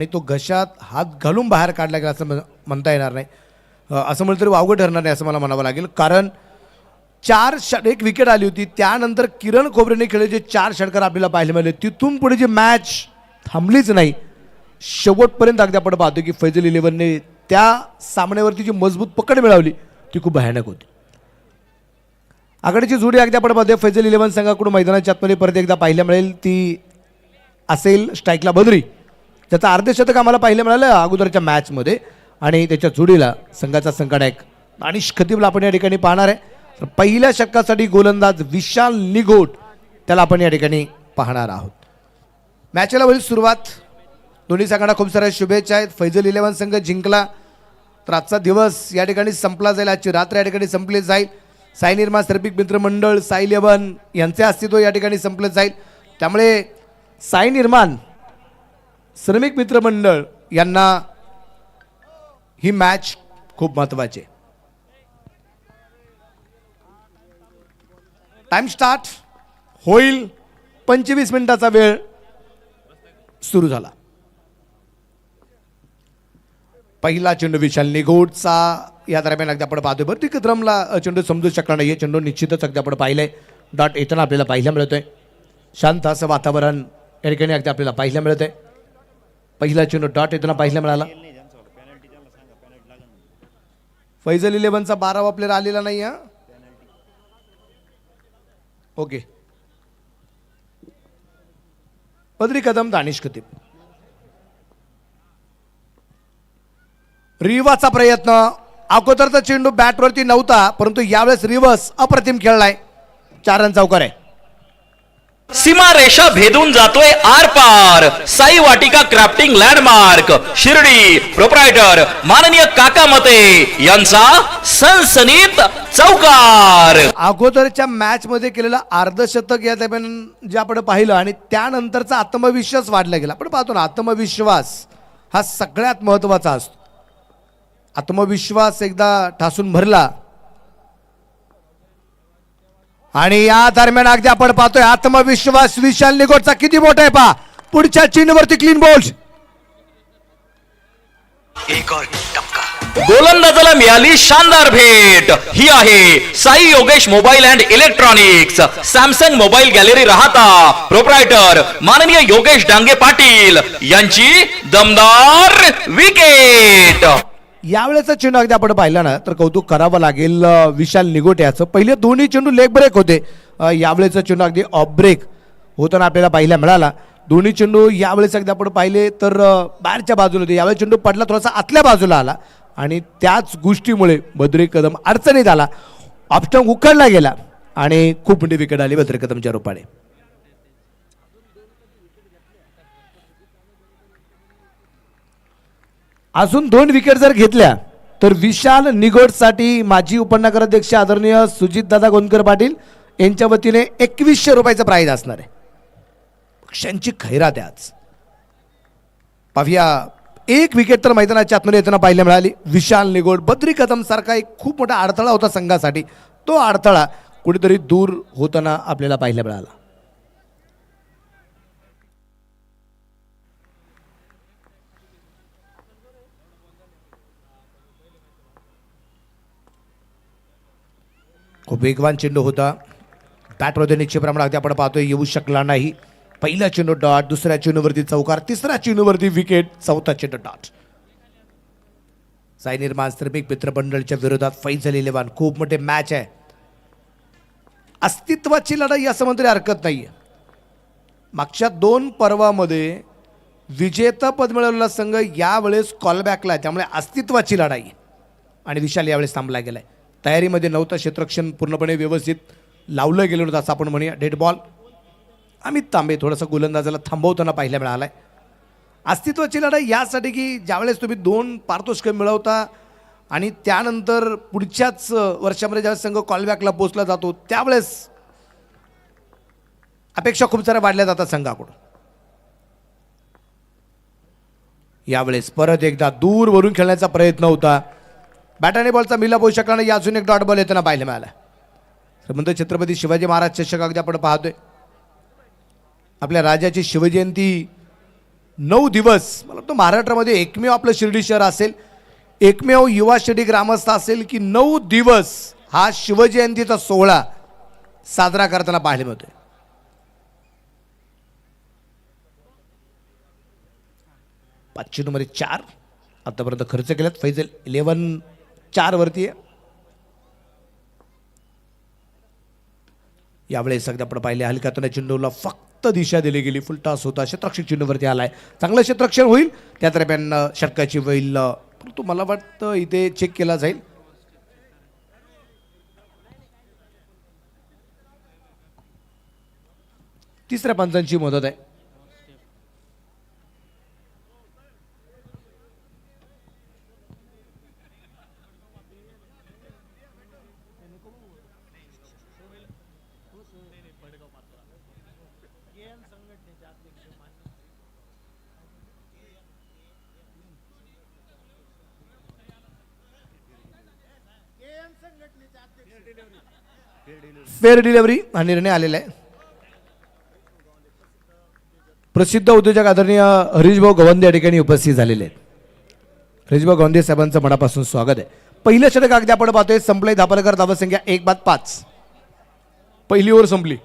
आणि तो घशात हात घालून बाहेर काढला गेला असं म्हणता येणार नाही. असं म्हटलं तरी वावगं ठरणार नाही असं मला म्हणावं लागेल. कारण एक विकेट आली होती, त्यानंतर किरण खोबरेने खेळले जे 4 षटकार आपल्याला पाहायला मिळाले, तिथून पुढे जी मॅच थांबलीच नाही. शेवटपर्यंत अगदी आपण पाहतो की फैजल 11ने त्या सामन्यावरती जी मजबूत पकड मिळवली ती खूप भयानक होती. आघाडीची जोडी अगदी आपण पाहतोय फैजल 11 संघाकडून मैदानाच्या आतमध्ये परत एकदा पाहायला मिळेल. ती असेल स्ट्राईकला बद्री, त्याचं अर्धशतक आम्हाला पाहायला मिळालं अगोदरच्या मॅचमध्ये. आणि त्याच्या जोडीला संघाचा संघनायक दानिश खतीबला आपण या ठिकाणी पाहणार आहे. तर पहिल्या षटकासाठी गोलंदाज विशाल निगोट त्याला आपण या ठिकाणी पाहणार आहोत. मॅचला होईल सुरुवात. दोन्ही संघांना खूप साऱ्या शुभेच्छा आहेत. फैजल 11 संघ जिंकला तर आजचा दिवस या ठिकाणी संपला जाईल, आजची रात्र या ठिकाणी संपली जाईल. साई निर्माण श्रमिक मित्रमंडळ साई 11 यांचे अस्तित्व या ठिकाणी संपलं जाईल. त्यामुळे साई निर्माण श्रमिक मित्रमंडळ यांना ही मॅच खूप महत्त्वाची. टाइम स्टार्ट होईल. 25 मिनिटाचा वेळ सुरू झाला. पहिला चेंडू विशाल निगोटचा या दरम्यान अगदी आपण पाहतोय. बरं ठीक क्रमला चेंडू समजू शकला नाही. चेंडू निश्चितच अगदी आपण पाहिलंय. डॉट येताना आपल्याला पाहायला मिळतोय. शांत असं वातावरण या ठिकाणी अगदी आपल्याला पाहायला मिळतंय. पहिला चेंडू डॉट येताना पाहायला मिळाला. फैजल 11चा 12वा प्लेअर आलेला नाही. ओके, बद्री कदम दानिश खतीब. रिवाचा प्रयत्न. अगोदरचा चेंडू बॅटवरती नव्हता, परंतु यावेळेस रिवर्स अप्रतिम खेळलाय. 4 रन चौकार आहे. सीमा रेषा भेदून जातोय आर पार. साई वाटिका क्राफ्टिंग लँडमार्क शिर्डी प्रोप्रायटर माननीय काका मते यांचा सनसनीत चौकार. अगोदरच्या मॅच मध्ये केलेलं अर्धशतक या दरम्यान जे आपण पाहिलं आणि त्यानंतरचा आत्मविश्वास वाढला गेला. आपण पाहतो ना, आत्मविश्वास हा सगळ्यात महत्वाचा असतो. आत्मविश्वास एकदा ठासून भरला आणि या दरम्यान अगदी आपण पाहतोय आत्मविश्वास विशाल निगोटचा किती मोठा आहे. पहा पुढच्या चेंडूवरती क्लीन बोल्ड. गोलंदाजाला मिळाली शानदार भेट. ही आहे Sai Yogesh mobile and electronics Samsung mobile gallery Rahata proprietor माननीय योगेश डांगे पाटील यांची दमदार विकेट. यावेळेचा चेंडू अगदी आपण पाहिला ना तर कौतुक करावं लागेल विशाल निगोट याचं. पहिले दोन्ही चेंडू लेग ब्रेक होते. यावेळेचा चेंडू अगदी ऑफ ब्रेक होताना आपल्याला पाहायला मिळाला. दोन्ही चेंडू यावेळेस अगदी आपण पाहिले तर बाहेरच्या बाजूला होते. यावेळेस चेंडू पडला थोडासा आतल्या बाजूला आला आणि त्याच गोष्टीमुळे बद्री कदम अडचणीत आला. ऑप्शन उखडला गेला आणि खूप मोठी विकेट आली बद्री कदमच्या रूपाने. अजून 2 विकेट जर घेतल्या तर विशाल निगोटसाठी माजी उपनगर अध्यक्ष आदरणीय सुजितदादा गोंदकर पाटील यांच्या वतीने 2100 रुपयाचं प्राइज असणार आहे. पक्षांची खैरात आहे आज. पाहूया, 1 विकेट तर मैदानाच्या आतमध्ये येताना पाहायला मिळाली. विशाल निगोट बद्री कदम सारखा एक खूप मोठा अडथळा होता संघासाठी. तो अडथळा कुठेतरी दूर होताना आपल्याला पाहायला मिळाला. खूप वेगवान चेंडू होता. बॅटमध्ये निश्चित प्रमाणात अगदी आपण पाहतोय येऊ शकला नाही. पहिला चेंडू डॉट, दुसऱ्या चेंडूवरती चौकार, तिसऱ्या चेंडूवरती विकेट, चौथा चेंडू डॉट. साई निर्माण श्रमिक मित्रमंडळच्या विरोधात फैजल 11. खूप मोठे मॅच आहे. अस्तित्वाची लढाई असं म्हणतरी हरकत नाहीये. मागच्या 2 पर्वामध्ये विजेतापद मिळवलेला संघ यावेळेस कॉलबॅकला आहे. त्यामुळे अस्तित्वाची लढाई आणि विशाल यावेळेस थांबला गेलाय. तयारीमध्ये नव्हतं. क्षेत्ररक्षण पूर्णपणे व्यवस्थित लावलं गेलं नव्हतं असं आपण म्हणूया. Dead ball. अमित तांबे थोडंसं गोलंदाजाला थांबवताना पाहायला मिळालाय. अस्तित्वाची लढाई यासाठी की ज्यावेळेस तुम्ही 2 पारितोषिकं मिळवता आणि त्यानंतर पुढच्याच वर्षामध्ये ज्यावेळेस संघ कॉलबॅकला पोहोचला जातो त्यावेळेस अपेक्षा खूप साऱ्या वाढल्या जातात संघाकडून. यावेळेस परत एकदा दूरवरून खेळण्याचा प्रयत्न होता. बॅटाने बॉलचा मिलाप होऊ शकला नाही. अजून एक डॉट बॉल येताना पाहायला मिळाला. श्रीमंत छत्रपती शिवाजी महाराज चषक अगदी आपण पाहतोय. आपल्या राजाची शिवजयंती 9 दिवस, मला वाटतं महाराष्ट्रामध्ये एकमेव आपलं शिर्डी शहर असेल, एकमेव युवा शिर्डी ग्रामस्थ असेल की 9 दिवस हा शिवजयंतीचा सोहळा साजरा करताना पाहायला मिळतोय. पाचशे नंबर 4 आतापर्यंत खर्च केल्यात. फैजल 11-4 वरती आहे. यावेळेस सगळ्या आपण पाहिले हलक्यातून चेंडूला फक्त दिशा दिली गेली. फुलटॉस होता, क्षेत्ररक्षक चेंडूवरती आलाय. चांगलं क्षेत्ररक्षण होईल, त्या दरम्यान षटकाची होईल. परंतु मला वाटतं इथे चेक केला जाईल. तिसऱ्या पंचांची मदत आहे. फेअर डिलिव्हरी हा निर्णय आलेला आहे. प्रसिद्ध उद्योजक आदरणीय हरीशभाऊ गवंदे या ठिकाणी उपस्थित झालेले आहेत. हरीशभाऊ गवंदे साहेबांचं मनापासून स्वागत आहे. पहिलं षटक अगदी आपण पाहतोय संपलंय. धापलकर धावसंख्या 1-5. पहिली ओव्हर संपली.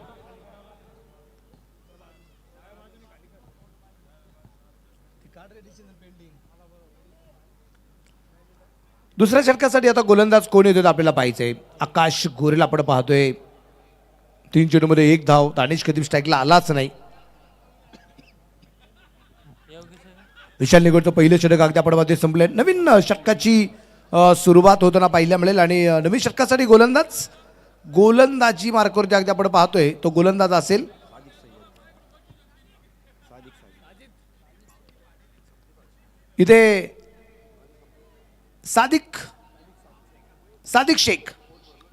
दुसऱ्या षटकासाठी आता गोलंदाज कोण येतो आपल्याला पाहायचंय. आकाश गोरेल आपण पाहतोय. 3 चेंडूमध्ये 1 धाव. दानिश कदीम स्ट्राईकला आलाच नाही. विशाल निगोडचं पहिलं षटक अगदी आपण पाहतोय संपले. नवीन षटकाची सुरुवात होताना पाहायला मिळेल आणि नवीन षटकासाठी गोलंदाजी मार्कवरती अगदी आपण पाहतोय तो गोलंदाज असेल इथे सादिक शेख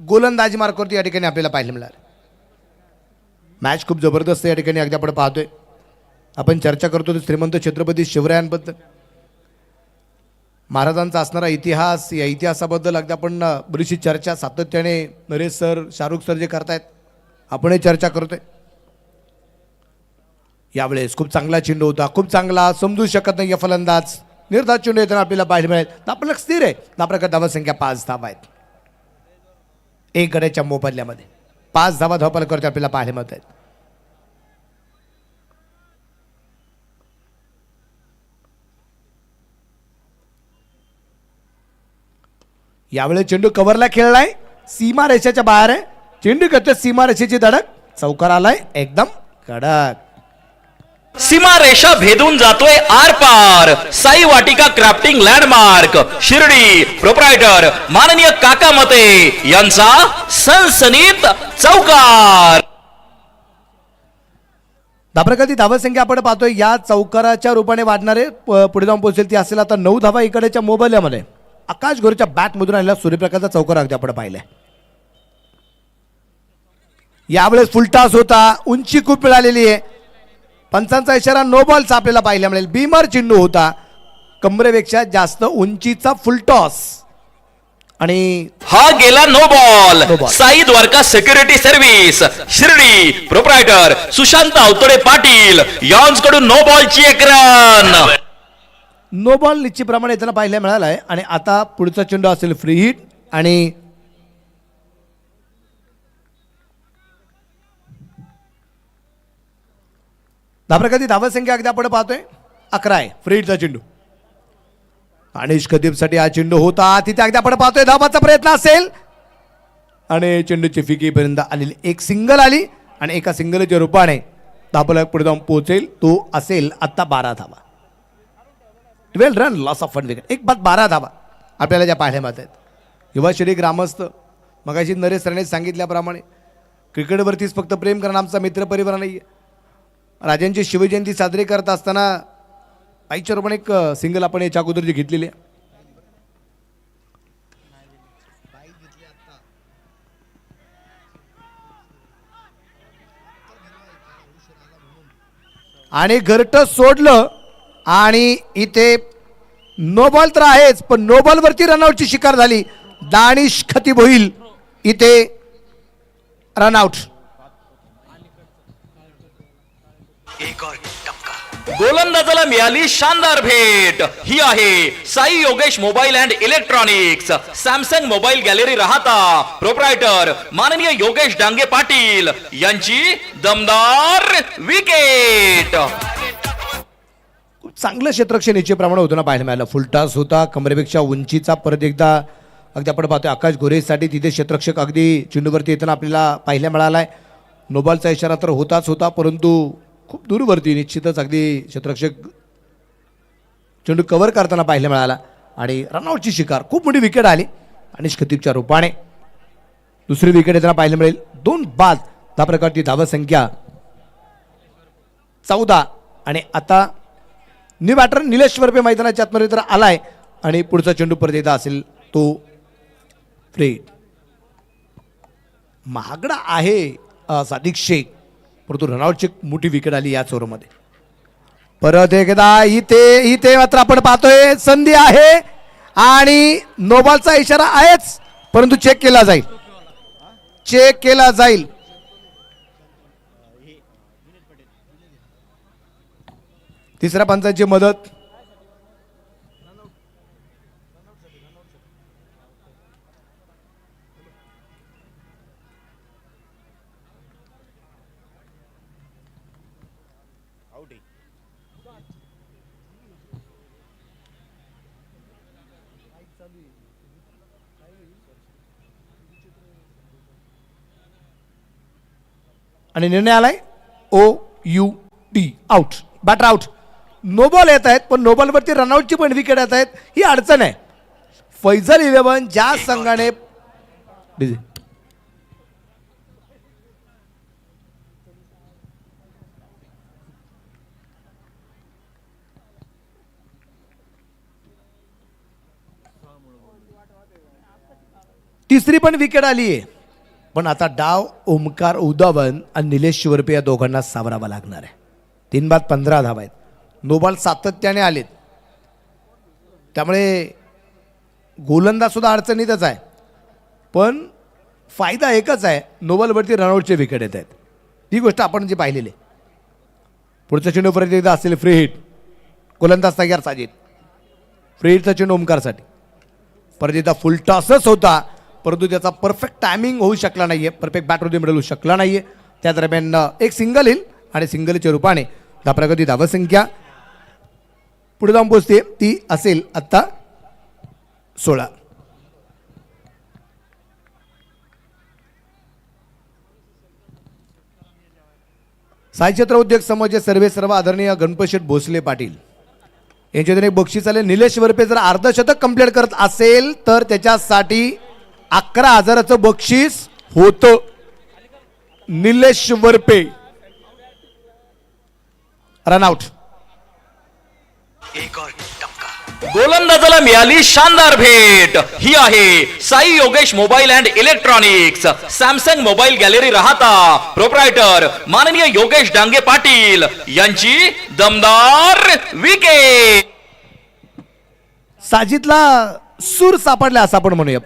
गोलंदाजी मार्कवरती या ठिकाणी आपल्याला पाहायला मिळालं. मॅच खूप जबरदस्त या ठिकाणी अगदी आपण पाहतोय. आपण चर्चा करतो श्रीमंत छत्रपती शिवरायांबद्दल, महाराजांचा असणारा इतिहास, या इतिहासाबद्दल अगदी आपण बरीचशी चर्चा सातत्याने नरेश सर, शाहरुख सर जे करतायत आपणही चर्चा करतोय. यावेळेस खूप चांगला चेंडू होता, खूप चांगला, समजू शकत नाही फलंदाज. निर्धार चेंडू येताना आपल्याला पाहायला मिळेल. आपल्याला स्थिर आहे. आपल्याकडे धावसंख्या 5 धावा आहेत. 1 गड्याच्या मोबदल्यामध्ये 5 धावा धावपलकरती आपल्याला पाहायला मिळत आहेत. यावेळेस चेंडू कव्हरला खेळलाय. सीमा रेषेच्या बाहेर आहे. चेंडू करते सीमा रेषेची धडक. चौकार आलाय एकदम कडक. सीमा रेषा भेदून जातोय आर पार. साई वाटिका क्राफ्टिंग लँडमार्क शिर्डी. प्रोप्रायटर माननीय काका मते यांचा सनसनीत चौकार. धाबरकरती धावसंख्या आपण पाहतोय या चौकाराच्या रूपाने वाढणारे पुढे जाऊन पोहोचेल ती असेल आता 9 धावा इकडेच्या मोबाईलमध्ये. आकाश गोरेच्या बॅट मधून आलेला सूर्यप्रकाशचा चौकार अगदी आपण पाहिलाय. यावेळेस फुलटॉस होता. उंची खूप मिळालेली आहे. पंचांचा इशारा नो बॉलचा आपल्याला पाहायला मिळेल. बीमार चेंडू होता. कमरेपेक्षा जास्त उंचीचा फुलटॉस आणि हा गेला no ball. Sai Dwarka security service Shirdi. Proprietor Sushant Avatade Patil यांकडून नो बॉलची 1 रन. नो बॉल निश्चितप्रमाणे येताना पाहायला मिळाला आहे. आणि आता पुढचा चेंडू असेल फ्री हिट आणि धाबरकरती धावसंख्या अगदी आपण पाहतोय 11 आहे. फ्री हिटचा चेंडू अनिश कदीमसाठी हा चेंडू होता. तिथे अगदी आपण पाहतोय धावाचा प्रयत्न असेल आणि चेंडूची फिकीपर्यंत आलेली 1 सिंगल आली आणि एका सिंगलच्या रूपाने धाबला पुढे जाऊन पोहोचेल. तो असेल आता 12 धावा. 12 रन लॉस ऑफ 1 विकेट. 1-12 धावा आपल्याला ज्या पाहायला मिळत आहेत. युवा शिर्डी ग्रामस्थ मगाशी नरेश सरने सांगितल्याप्रमाणे क्रिकेटवरतीच फक्त प्रेम करणं आमचा मित्रपरिवार नाही. राजांची शिवजयंती साजरी करत असताना आईच्या रूपाने 1 सिंगल आपण याच्या अगोदर जी घेतलेली आहे. आणि घरटं सोडलं आणि इथे नो बॉल तर आहेच पण नो बॉल वरती रनआउटची शिकार झाली. दानिश खतीब होईल इथे रनआउट. एक और टपका. गोलंदाजाला मिळाली शानदार भेट. ही आहे Sai Yogesh mobile and electronics, Samsung mobile gallery Rahata, proprietor माननीय योगेश डांगे पाटील यांची दमदार विकेट. खूप चांगलं क्षेत्ररक्षण इच्छेप्रमाणे होताना पाहायला मिळालं. फुलटास होता, कमरेपेक्षा उंचीचा परत एकदा अगदी आपण पाहतोय आकाश गोरेसाठी तिथे क्षेत्ररक्षक अगदी चेंडूवरती येताना आपल्याला पाहायला मिळालाय. नोबॉलचा इशारा तर होताच होता, परंतु खूप दूरवरती निश्चितच अगदी क्षेत्ररक्षक चेंडू कव्हर करताना पाहायला मिळाला आणि रनआउटची शिकार. खूप मोठी विकेट आली अनिश खतीबच्या रूपाने. दुसरी विकेट येताना पाहायला मिळेल. 2 बाद, त्या प्रकारची धावसंख्या 14. आणि आता न्यू बॅटर निलेश वरपे मैदानाच्या आतमध्ये तर आलाय आणि पुढचा चेंडू परत एकदा असेल तो फ्री. महागडा आहे सादिक शेख, परंतु रनआउटची मोठी विकेट आली याच ओव्हरमध्ये. परत एकदा इथे मात्र आपण पाहतोय संधी आहे आणि नोबॉलचा इशारा आहेच, परंतु चेक केला जाईल. तिसऱ्या पंचांची मदत. आणि निर्णय आलाय OUT, out, batter out. No ball येत आहेत, पण नो बॉलवरती रनआउटची पण विकेट येत आहेत. ही अडचण आहे. फैजल 11 ज्या संघाने तिसरी पण विकेट आली आहे, पण आता डाव ओमकार उदावन आणि निलेश शिवरपे या दोघांना सावरावा लागणार आहे. 3 बाद 15 धावा आहेत. नो बॉल सातत्याने आलेत, त्यामुळे गोलंदाज सुद्धा अडचणीतच आहे. पण फायदा एकच आहे, नो बॉलवरती रनआउटचे विकेट येत आहेत. ही गोष्ट आपण जी पाहिलेली आहे. पुढचा चेंडू परत एकदा असेल फ्री हिट. गोलंदाज तयार साजिद. फ्री हिटचा चेंडू ओमकारसाठी. परत एकदा फुल टॉसच होता, परंतु त्याचा परफेक्ट टायमिंग होऊ शकला नाहीये, परफेक्ट बॅटमध्ये मिळू शकला नाहीये. त्या दरम्यान एक सिंगल येईल आणि सिंगलच्या रूपाने धाप्रगती धावसंख्या पुढे जाऊन पोहोचते. ती असेल आत्ता 16. साई क्षेत्र उद्योग समूहाचे सर्व आदरणीय गणपतशेठ भोसले पाटील यांच्यातून एक बक्षीस आले. निलेश वरपे जर अर्धशतक कंप्लीट करत असेल तर त्याच्यासाठी 11,000चं बक्षीस होतं. निलेश वरपे रनआउट. गोलंदाजाला मिळाली शानदार भेट. ही आहे Sai Yogesh mobile and electronics, Samsung mobile gallery Rahata, proprietor माननीय योगेश डांगे पाटील यांची दमदार विकेट. साजिदला सूर सापडला असं आपण म्हणूया.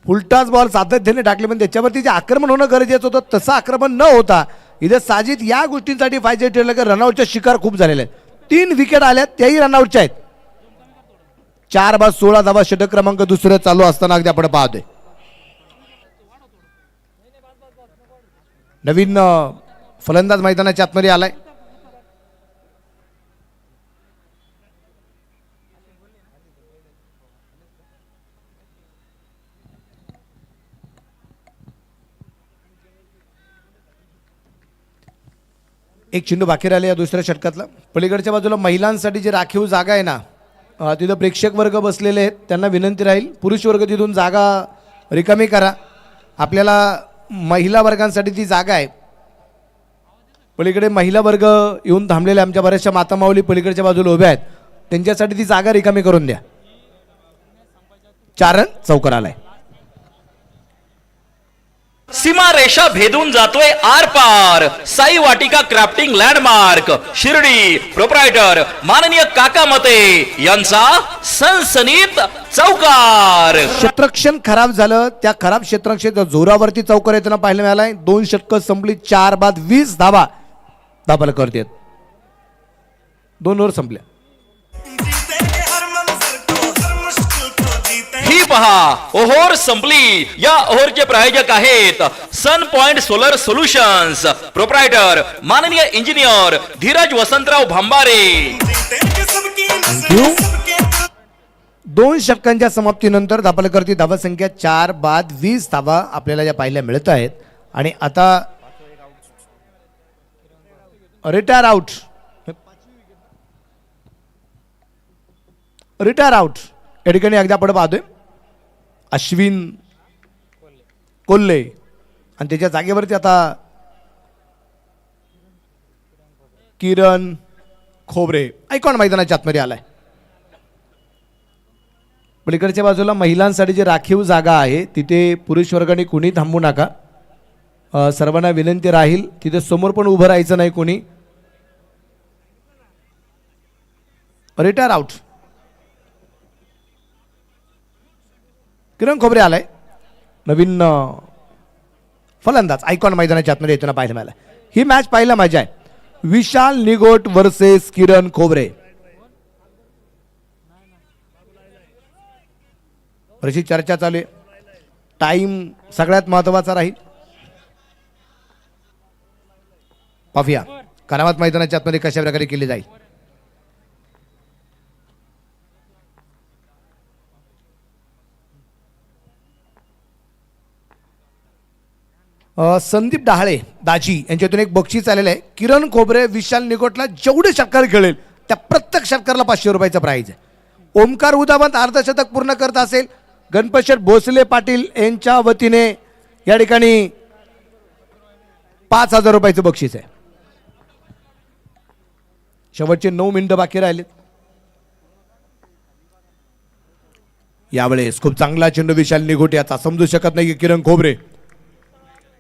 फुलटाच बॉल सातत्याने टाकले, पण त्याच्यावरती जे आक्रमण होणं गरजेचं होतं तसं आक्रमण न होता इथे साजिद या गोष्टींसाठी फायदे ठरलं की रनआउटच्या शिकार खूप झालेले आहेत. 3 विकेट आल्यात, त्याही रनआउटच्या आहेत. 4 बाद 16 धावा, षटक क्रमांक दुसरं चालू असताना अगदी आपण पाहतोय. नवीन फलंदाज मैदानाच्या आतमध्ये आलाय. एक चेंडू बाकी राहिले या दुसऱ्या षटकातला. पलीकडच्या बाजूला महिलांसाठी जी राखीव जागा आहे ना, तिथं प्रेक्षक वर्ग बसलेले आहेत. त्यांना विनंती राहील पुरुष वर्ग तिथून जागा रिकामी करा. आपल्याला महिला वर्गांसाठी ती जागा आहे. पलीकडे महिला वर्ग येऊन थांबलेले आमच्या बऱ्याचशा माता माऊली पलीकडच्या बाजूला उभ्या आहेत. त्यांच्यासाठी ती जागा रिकामी करून द्या. 4 रन चौकार आलाय. सीमा रेषा भेदून जातोय आर पार. साई वाटिका क्राफ्टिंग लँडमार्क शिर्डी, प्रोप्रायटर माननीय काका मते यांचा सनसनीत चौकार. क्षेत्ररक्षण खराब झालं, त्या खराब क्षेत्ररक्षण जोरावरती चौकार येताना पाहायला मिळालाय. 2 षटकं संपली, 4 बाद 20 धावा दाबाल करतात. 2 ओव्हर संपल्या. ही पहा ओव्हर संपली. या ओव्हरचे प्रायोजक आहेत सन पॉइंट सोलर सोल्युशन्स, प्रोप्रायटर माननीय इंजिनियर धीरज वसंतराव भांबारे. थँक्यू. 2 षटकांच्या समाप्तीनंतर दाभोलकरची धावसंख्या 4 बाद 20 धावा आपल्याला या पाहायला मिळत आहेत. आणि आता रिटायर आउट या ठिकाणी एकदा आपण पाहतोय अश्विन कोल्हे आणि त्याच्या जागेवरती आता किरण खोबरे आयकॉन मैदानाच्या आतमध्ये आलाय. पलीकडच्या बाजूला महिलांसाठी जी राखीव जागा आहे तिथे पुरुष वर्गाने कुणी थांबू नका. सर्वांना विनंती राहील तिथे समोर पण उभं राहायचं नाही कोणी. Retire out. किरण खोबरे आलाय नवीन फलंदाज आयकॉन मैदानाच्या आतमध्ये येताना पाहायला मिळाला. ही मॅच पाहायला मजा आहे. विशाल निगोट वर्सेस किरण खोबरे. अशी चर्चा चालू आहे. टाइम सगळ्यात महत्वाचा राहील. पाहूया करामत मैदानाच्या आतमध्ये कशा प्रकारे केली जाईल. संदीप डहाळे दाजी यांच्यातून एक बक्षीस आलेलं आहे. किरण खोबरे विशाल निकोटला जेवढे षटकार खेळेल त्या प्रत्येक षटकारला 500 रुपयाचं प्राईज आहे. ओमकार उदावंत अर्धशतक पूर्ण करत असेल गणपतशेठ भोसले पाटील यांच्या वतीने या ठिकाणी 5000 रुपयाचं बक्षीस आहे. शेवटचे 9 मिनिटं बाकी राहिलेत. यावेळेस खूप चांगला चेंडू विशाल निघोट याचा समजू शकत नाही की किरण खोबरे.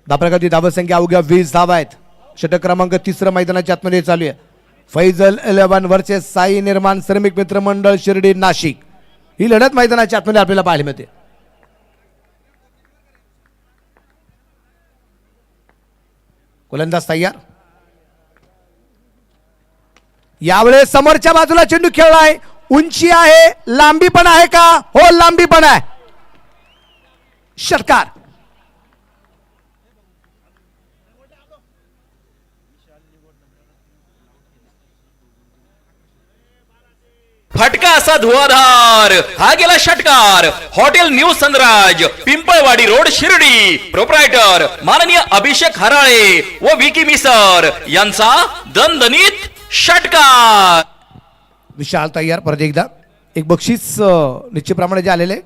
दाभोलकरची धावसंख्या अवघ्या 20 धावा आहेत. षटक क्रमांक 3 मैदानाच्या आतमध्ये चालू आहे. फैजल 11 वर्सेस साई निर्माण श्रमिक मित्र मंडळ शिर्डी नाशिक. ही लढत मैदानाच्या आतमध्ये आपल्याला पाहायला मिळते. गोलंदाज तयार. यावेळेस समोरच्या बाजूला चेंडू खेळलाय. उंची आहे लांबी पण आहे का? हो लांबी पण आहे. षटकार. फटका असा धुवाधार. हा गेला षटकार. Hotel new Sanraj Pimpalwadi road Shirdi, proprietor माननीय अभिषेक हराळे व विकी मिसर यांचा दणदणीत षटकार. विशाल तयार. परत एकदा एक बक्षीस निश्चितप्रमाणे जे आलेले.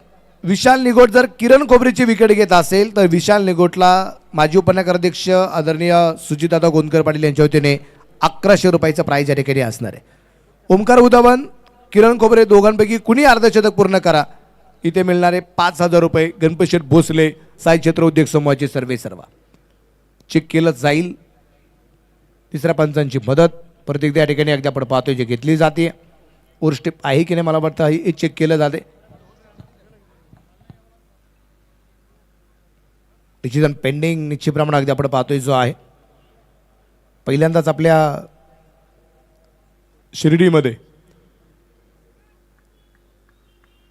विशाल निगोट जर किरण खोबरेची विकेट घेत असेल तर विशाल निगोटला माजी उपनगर अध्यक्ष आदरणीय सुजितदादा गोंदकर पाटील यांच्या वतीने 1100 रुपयाचं प्राईज या ठिकाणी असणार आहे. ओमकार उदावन किरण खोबरे दोघांपैकी कुणी अर्धशतक पूर्ण करा. इथे मिळणारे 5000 रुपये गणपतशेठ भोसले साई क्षेत्र उद्योग समूहाचे सर्व चेक केलं जाईल. तिसऱ्या पंचांची मदत परत एकदा या ठिकाणी एकदा आपण पाहतोय जे घेतली जाते. ओव्हर स्टेप आहे की नाही मला वाटतं हे चेक केलं जाते. डिसिजन पेंडिंग निश्चितप्रमाणे अगदी आपण पाहतोय जो आहे. पहिल्यांदाच आपल्या शिर्डीमध्ये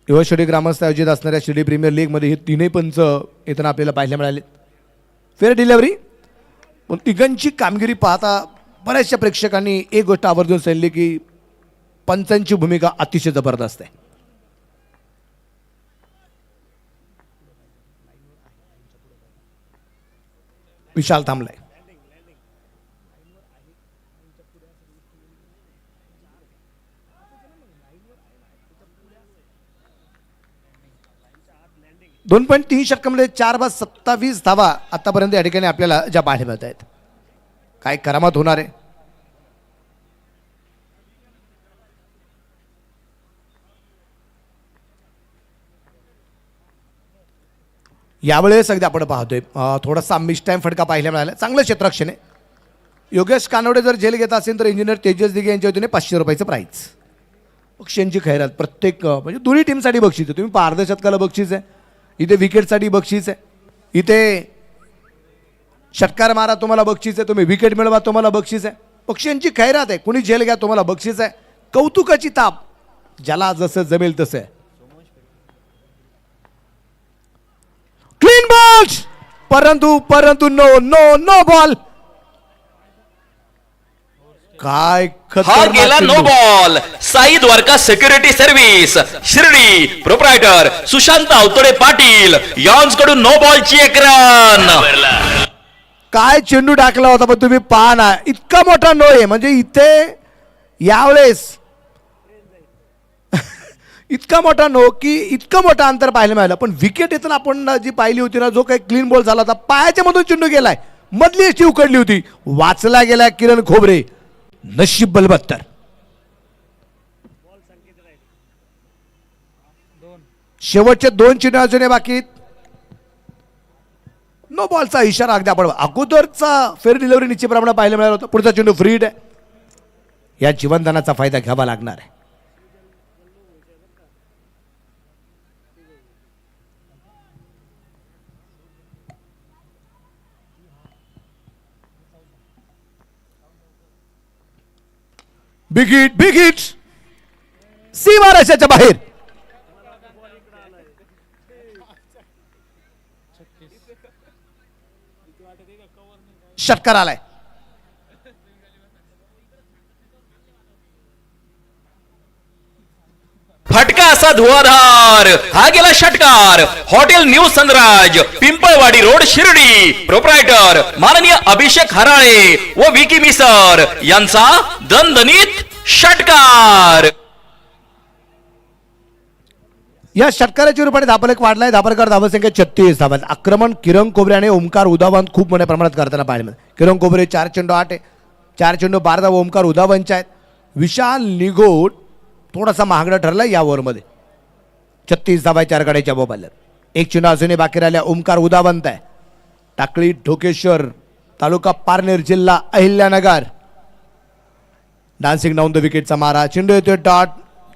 युवा शिर्डी ग्रामस्थ आयोजित असणाऱ्या शिर्डी प्रीमियर लीगमध्ये हे 3 पंच येताना आपल्याला पाहायला मिळाले. Fair delivery. पण तिघांची कामगिरी पाहता बऱ्याचशा प्रेक्षकांनी एक गोष्ट आवर्जून सांगितली की पंचांची भूमिका अतिशय जबरदस्त आहे. विशाल थांबलाय. दोन 2.3 षटकामध्ये 4 बाद 27 धावा आतापर्यंत या ठिकाणी आपल्याला ज्या पाहायला मिळत आहेत. काय करामत होणार आहे. यावेळेस अगदी आपण पाहतोय थोडासा मिस टाइम फटका पाहायला मिळाला. चांगलं क्षेत्ररक्षण आहे. योगेश कानवडे जर झेल घेत असेल तर इंजिनियर तेजस दिघे यांच्या वतीने 500 रुपयाचं प्राईज. बक्षिसांची खैरात प्रत्येक म्हणजे दोन्ही टीमसाठी बक्षीस आहे. तुम्ही अर्धशतकाला बक्षीस आहे. इथे विकेटसाठी बक्षीस आहे. इथे षटकार मारा तुम्हाला बक्षीस आहे. तुम्ही विकेट मिळवा तुम्हाला बक्षीस आहे. बक्षिसांची खैरात आहे. कुणी झेल घ्या तुम्हाला बक्षीस आहे. कौतुकाची ताप, ज्याला जसं जमेल तसं. क्लीन बॉल, परंतु नो नो नो बॉल. काय हा गेला no ball. Sai Dwarka security service Shirdi proprietor Sushant Avatade Patil यांच्याकडून नो बॉलची एक रन. काय चेंडू टाकला होता, पण तुम्ही पहा ना, इतका मोठा नो आहे. म्हणजे इथे यावेळेस इतका मोठा नो की इतकं मोठं अंतर पाहायला मिळालं. पण विकेट येताना आपण जी पाहिली होती ना, जो काही क्लीन बॉल झाला होता, पायाच्या मधून चेंडू गेलाय, मधली एसटी उकडली होती, वाचला गेला किरण खोबरे. नशीब बलबत्तर. शेवटचे 2 चेंडू अजूनही बाकी. नो बॉलचा इशारा अगदी आपण अगोदरचा फेअर डिलिव्हरी निश्चितप्रमाणे पाहायला मिळाला होता. पुढचा चेंडू फ्रीड आहे. या जीवनदानाचा फायदा घ्यावा लागणार आहे. बिग हिट सीमारेषेच्या बाहेर. षटकार आलाय. फटका असा धुवाधार. हा गेला षटकार. Hotel new Sanraj Pimpalwadi road Shirdi proprietor माननीय अभिषेक हराळे व विकी मिसर यांचा दणदणीत षटकार. या षटकाराच्या रूपाने धापलेक वाढलाय. धापरकर धावसंख्या 36 धावांत. आक्रमण किरण कोबरे आणि ओमकार उदावंत खूप मोठ्या प्रमाणात करताना पाहायला मिळाले. किरण कोबरे 4 चेंडू 8 आहे, 4 चेंडू 12 धावा ओमकार उदावंतच्या आहेत. विशाल निगोट थोडासा महागडा ठरला या ओव्हरमध्ये. 36 धावा 4 गड्याच्या बोबाल्यात. 1 चेंडू अजूनही बाकी राहिल्या. ओमकार उदावंत आहे. टाकळी ढोकेश्वर तालुका पारनेर जिल्हा अहिल्यानगर. डान्सिंग डाऊन द विकेटचा मारा. चेंडू येतोय डॉट.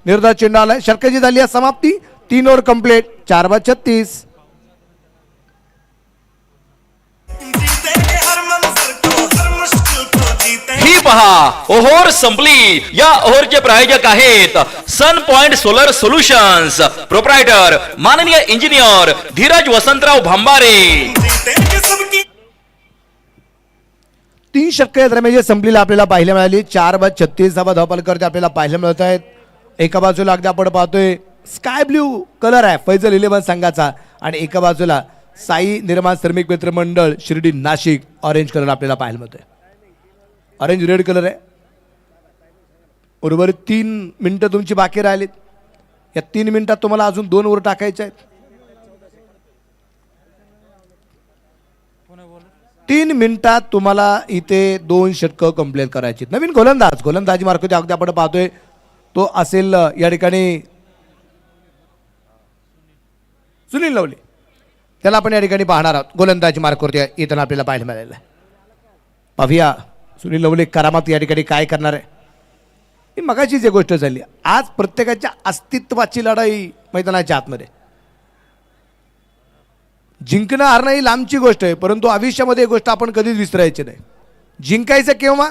निर्धार चेंडू आलाय. षटकाची झाली आहे समाप्ती. 3 ओव्हर कंप्लीट. 4/36. ही पहा ओव्हर संपली. या ओव्हरचे प्रायोजक आहेत सन पॉइंट सोलर सोल्युशन्स प्रोप्रायटर माननीय इंजिनियर धीरज वसंतराव भांबारे. 3 षटके दरम्यान संपलेला आपल्याला पाहायला मिळाली. 4/36 धावा धावपलकर आपल्याला पाहायला मिळत आहेत. एका बाजूला अगदी आपण पाहतोय स्काय ब्ल्यू कलर आहे फैजल 11 संघाचा, आणि एका बाजूला साई निर्माण श्रमिक मित्र मंडळ शिर्डी नाशिक ऑरेंज कलर आपल्याला पाहायला मिळतोय. ऑरेंज रेड कलर आहे. उर्वरित 3 मिनिटं तुमची बाकी राहिलीत. या 3 मिनिटात तुम्हाला अजून 2 ओव्हर टाकायचे आहेत. 3 मिनिटात तुम्हाला इथे 2 षटकं कंप्लीट करायची. नवीन गोलंदाजी मार्फत अगदी आपण पाहतोय तो असेल या ठिकाणी सुनील लवले. त्याला आपण या ठिकाणी पाहणार आहोत. गोलंदाजी मार्कवरती येताना आपल्याला पाहायला मिळालेलं आहे. पाहूया सुनील लवले करामत या ठिकाणी काय करणार आहे. ही मगाची जी गोष्ट झाली, आज प्रत्येकाच्या अस्तित्वाची लढाई मैदानाच्या आतमध्ये. जिंकणं हारणं ही लांबची गोष्ट आहे, परंतु आयुष्यामध्ये एक गोष्ट आपण कधीच विसरायची नाही. जिंकायचं केव्हा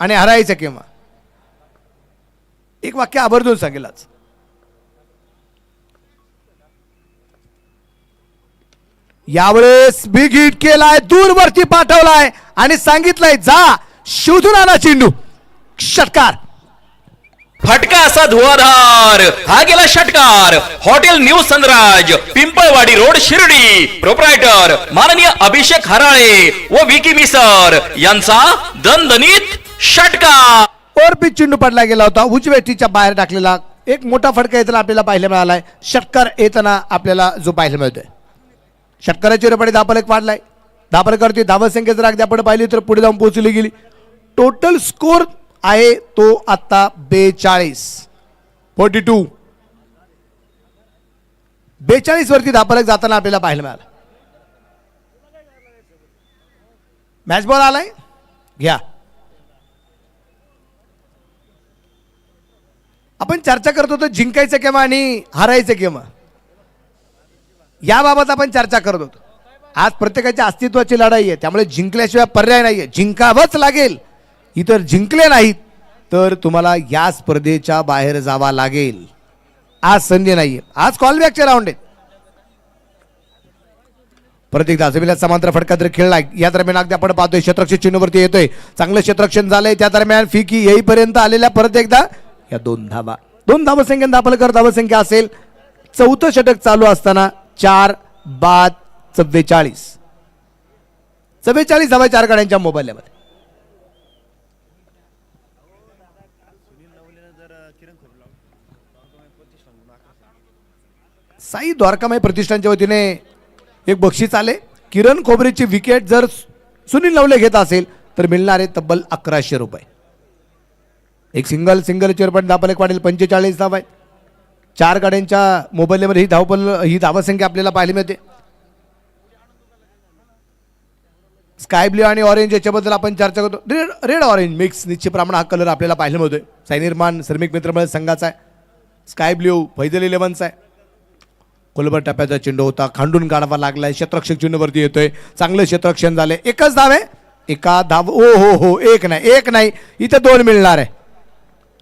आणि हरायचं केव्हा. एक वाक्य आवर्जून सांगेल आज. यावेळेस बिग हिट केलाय, दूरवरती पाठवलाय आणि सांगितलंय जा शोधून आणा चेंडू. षटकार. फटका असा धुवाधार. हा गेला षटकार. Hotel new Sanraj Pimpalwadi road Shirdi proprietor माननीय अभिषेक हराळे व विकी मिसर यांचा दणदणीत षटकार. ओव्हर पिच चेंडू पडला गेला होता. उजव्या बाहेर टाकलेला एक मोठा फटका येताना आपल्याला पाहायला मिळालाय. षटकार येताना आपल्याला जो पाहायला मिळतोय. षटकाराच्या रूपाने धापलक वाढलाय. धापलकरती धावसंख्या जर अगदी आपण पाहिली तर पुढे जाऊन पोहोचली गेली. टोटल स्कोर आहे तो आता 42 वरती धापलक जाताना आपल्याला पाहायला मिळाला. मॅच बॉल आलाय घ्या. आपण चर्चा करत होतो जिंकायचं केव्हा आणि हारायचं केव्हा, याबाबत आपण चर्चा करत होतो. आज प्रत्येकाच्या अस्तित्वाची लढाई आहे, त्यामुळे जिंकल्याशिवाय पर्याय नाहीये. जिंकावंच लागेल. इतर जिंकले नाहीत तर तुम्हाला या स्पर्धेच्या बाहेर जावा लागेल. आज संधी नाहीये, आज कॉलबॅकचे राऊंड आहेत. परत एकदा जमिनीला समांतर फटका तरी खेळलाय. या दरम्यान अगदी आपण पाहतोय क्षेत्ररक्षण चिन्हवरती येतोय, चांगलं क्षेत्ररक्षण झालंय. त्या दरम्यान फिकी येईपर्यंत आलेल्या परत एकदा या दोन धावसंख्या दापलकर धावसंख्या असेल. चौथं षटक चालू असताना 4 बाद 44 धावा 4 गाड्यांच्या मोबाईलमध्ये. साई द्वारकामाई प्रतिष्ठानच्या वतीने एक बक्षीस आले. किरण खोबरेची विकेट जर सुनील नवले घेत असेल तर मिळणारे तब्बल 1100 रुपये. एक सिंगल चेअरपॉईंट दापल एक वाढेल 45 धावा आहेत. 4 गाड्यांच्या मोबाईलमध्ये ही धावसंख्या आपल्याला पाहायला मिळते. स्काय ब्ल्यू आणि ऑरेंज याच्याबद्दल आपण चर्चा करतो. रेड ऑरेंज मिक्स निश्चित प्रमाणात हा कलर आपल्याला पाहायला मिळतोय. साईनिर्माण श्रमिक मित्रमंडळ संघाचा आहे. स्काय ब्ल्यू फैजल 11चा आहे. कोलबर टप्प्याचा चेंडू होता, खांडून काढावा लागलाय. क्षेत्ररक्षक चिन्हवरती येतोय, चांगलं क्षेत्ररक्षण झालंय. एकच धाव आहे, एका धाव ओ हो एक नाही इथं 2 मिळणार आहे.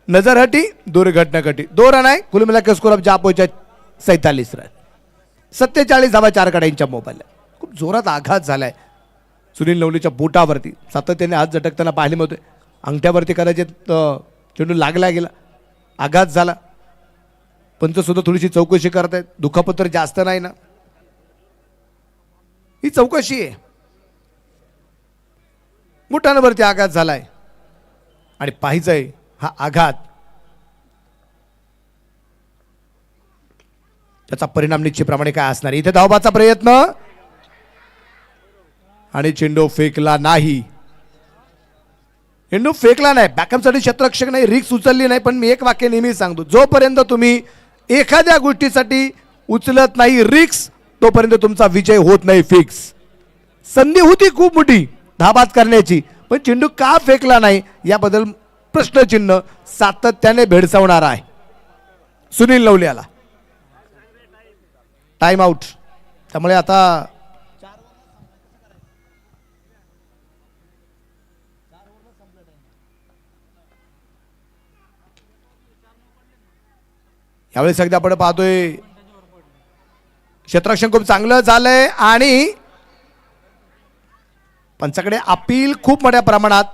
नजर हटी दुर्घटना घटी 2 रन आहे. कुल मिला के स्कोर ऑफ जापोच्या 47 रन. 47 धावा 4 गाड्यांच्या मोबाईलला. खूप जोरात आघात झालाय सुनील नवलेच्या बोटावरती. सातत्याने हात झटकताना पाहिले होते. अंगठ्यावरती कदाचित चेंडू लागला गेला, आघात झाला. पंच सुद्धा थोडीशी चौकशी करतायत. दुखापत तर जास्त नाही ना, ही चौकशी आहे. मुठांवरती आघात झालाय आणि पाहिजंय हा आघात त्याचा परिणाम निश्चितप्रमाणे काय असणार. इथे धावबाचा प्रयत्न आणि चेंडू फेकला नाही. चेंडू फेकला नाही. बॅकअपसाठी क्षेत्ररक्षक नाही, रिक्स उचलली नाही. पण मी एक वाक्य नेहमी सांगतो, जोपर्यंत तुम्ही एखाद्या गोष्टीसाठी उचलत नाही रिक्स, तोपर्यंत तुमचा विजय होत नाही फिक्स. संधी होती खूप मोठी धाबात करण्याची, पण चेंडू का फेकला नाही याबद्दल प्रश्नचिन्ह सातत्याने भेडसावणार आहे सुनील नवलेला. Time out. त्यामुळे आता यावेळेस एकदा आपण पाहतोय क्षेत्ररक्षण खूप चांगलं झालंय आणि पंचाकडे अपील खूप मोठ्या प्रमाणात.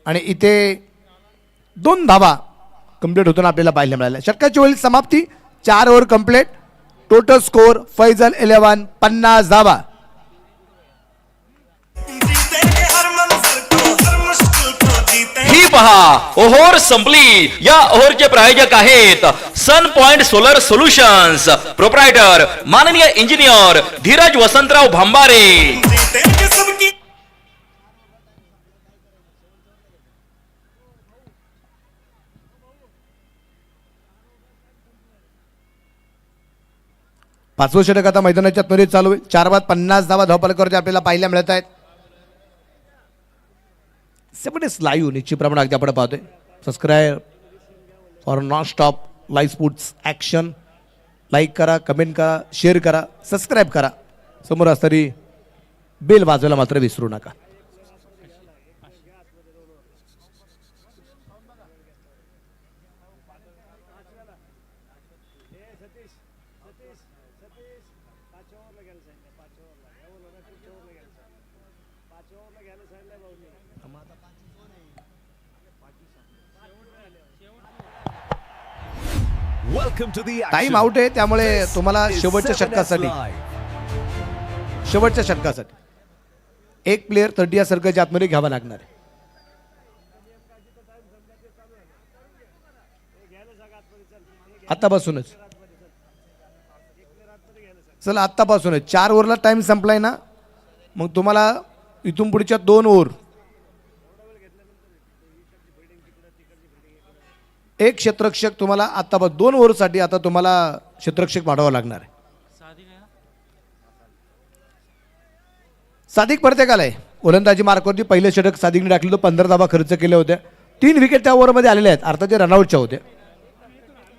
आणि इथे 2 धावा कंप्लीट होताना आपल्याला पाहायला मिळाल्या. षटकाची वेळ समाप्ती. 4 over complete. Total score Faizal 11 50 धावा. ही पहा ओव्हर संपली. या ओव्हरचे प्रायोजक आहेत सन पॉइंट सोलर सोल्युशन्स, प्रोप्रायटर माननीय इंजिनियर धीरज वसंतराव भांबारे. पाचवं षटक आता मैदानाच्या त्वरित चालू आहे. 4 बाद 50 धावा धावफलकावरती आपल्याला पाहायला मिळत आहेत. सेपरेट लाईव्ह निश्चित प्रमाणात अगदी आपण पाहतोय. Subscribe for non stop live sports action. Like करा, कमेंट करा, शेअर करा, सबस्क्राईब करा. समोर असणारी बेल वाजवायला मात्र विसरू नका. टाइम आउट आहे, त्यामुळे तुम्हाला शेवटच्या षटकासाठी एक प्लेयर 30 या सर्कलच्या आतमध्ये घ्यावा लागणार आहे. आतापासूनच चला, आतापासूनच 4 ओव्हरला टाइम संपलाय ना, मग तुम्हाला इथून पुढच्या 2 ओव्हर एक क्षेत्ररक्षक तुम्हाला आता 2 ओव्हरसाठी आता तुम्हाला क्षेत्ररक्षक वाढवावा लागणार आहे. सादिक प्रत्येकाला आहे. ओलंदाजी मार्कवरती पहिलं षटक सादिकने टाकलं होतं. 15 धावा खर्च केल्या होत्या. 3 विकेट त्या ओव्हरमध्ये आलेल्या आहेत, अर्थात ते रनआउटच्या होत्या.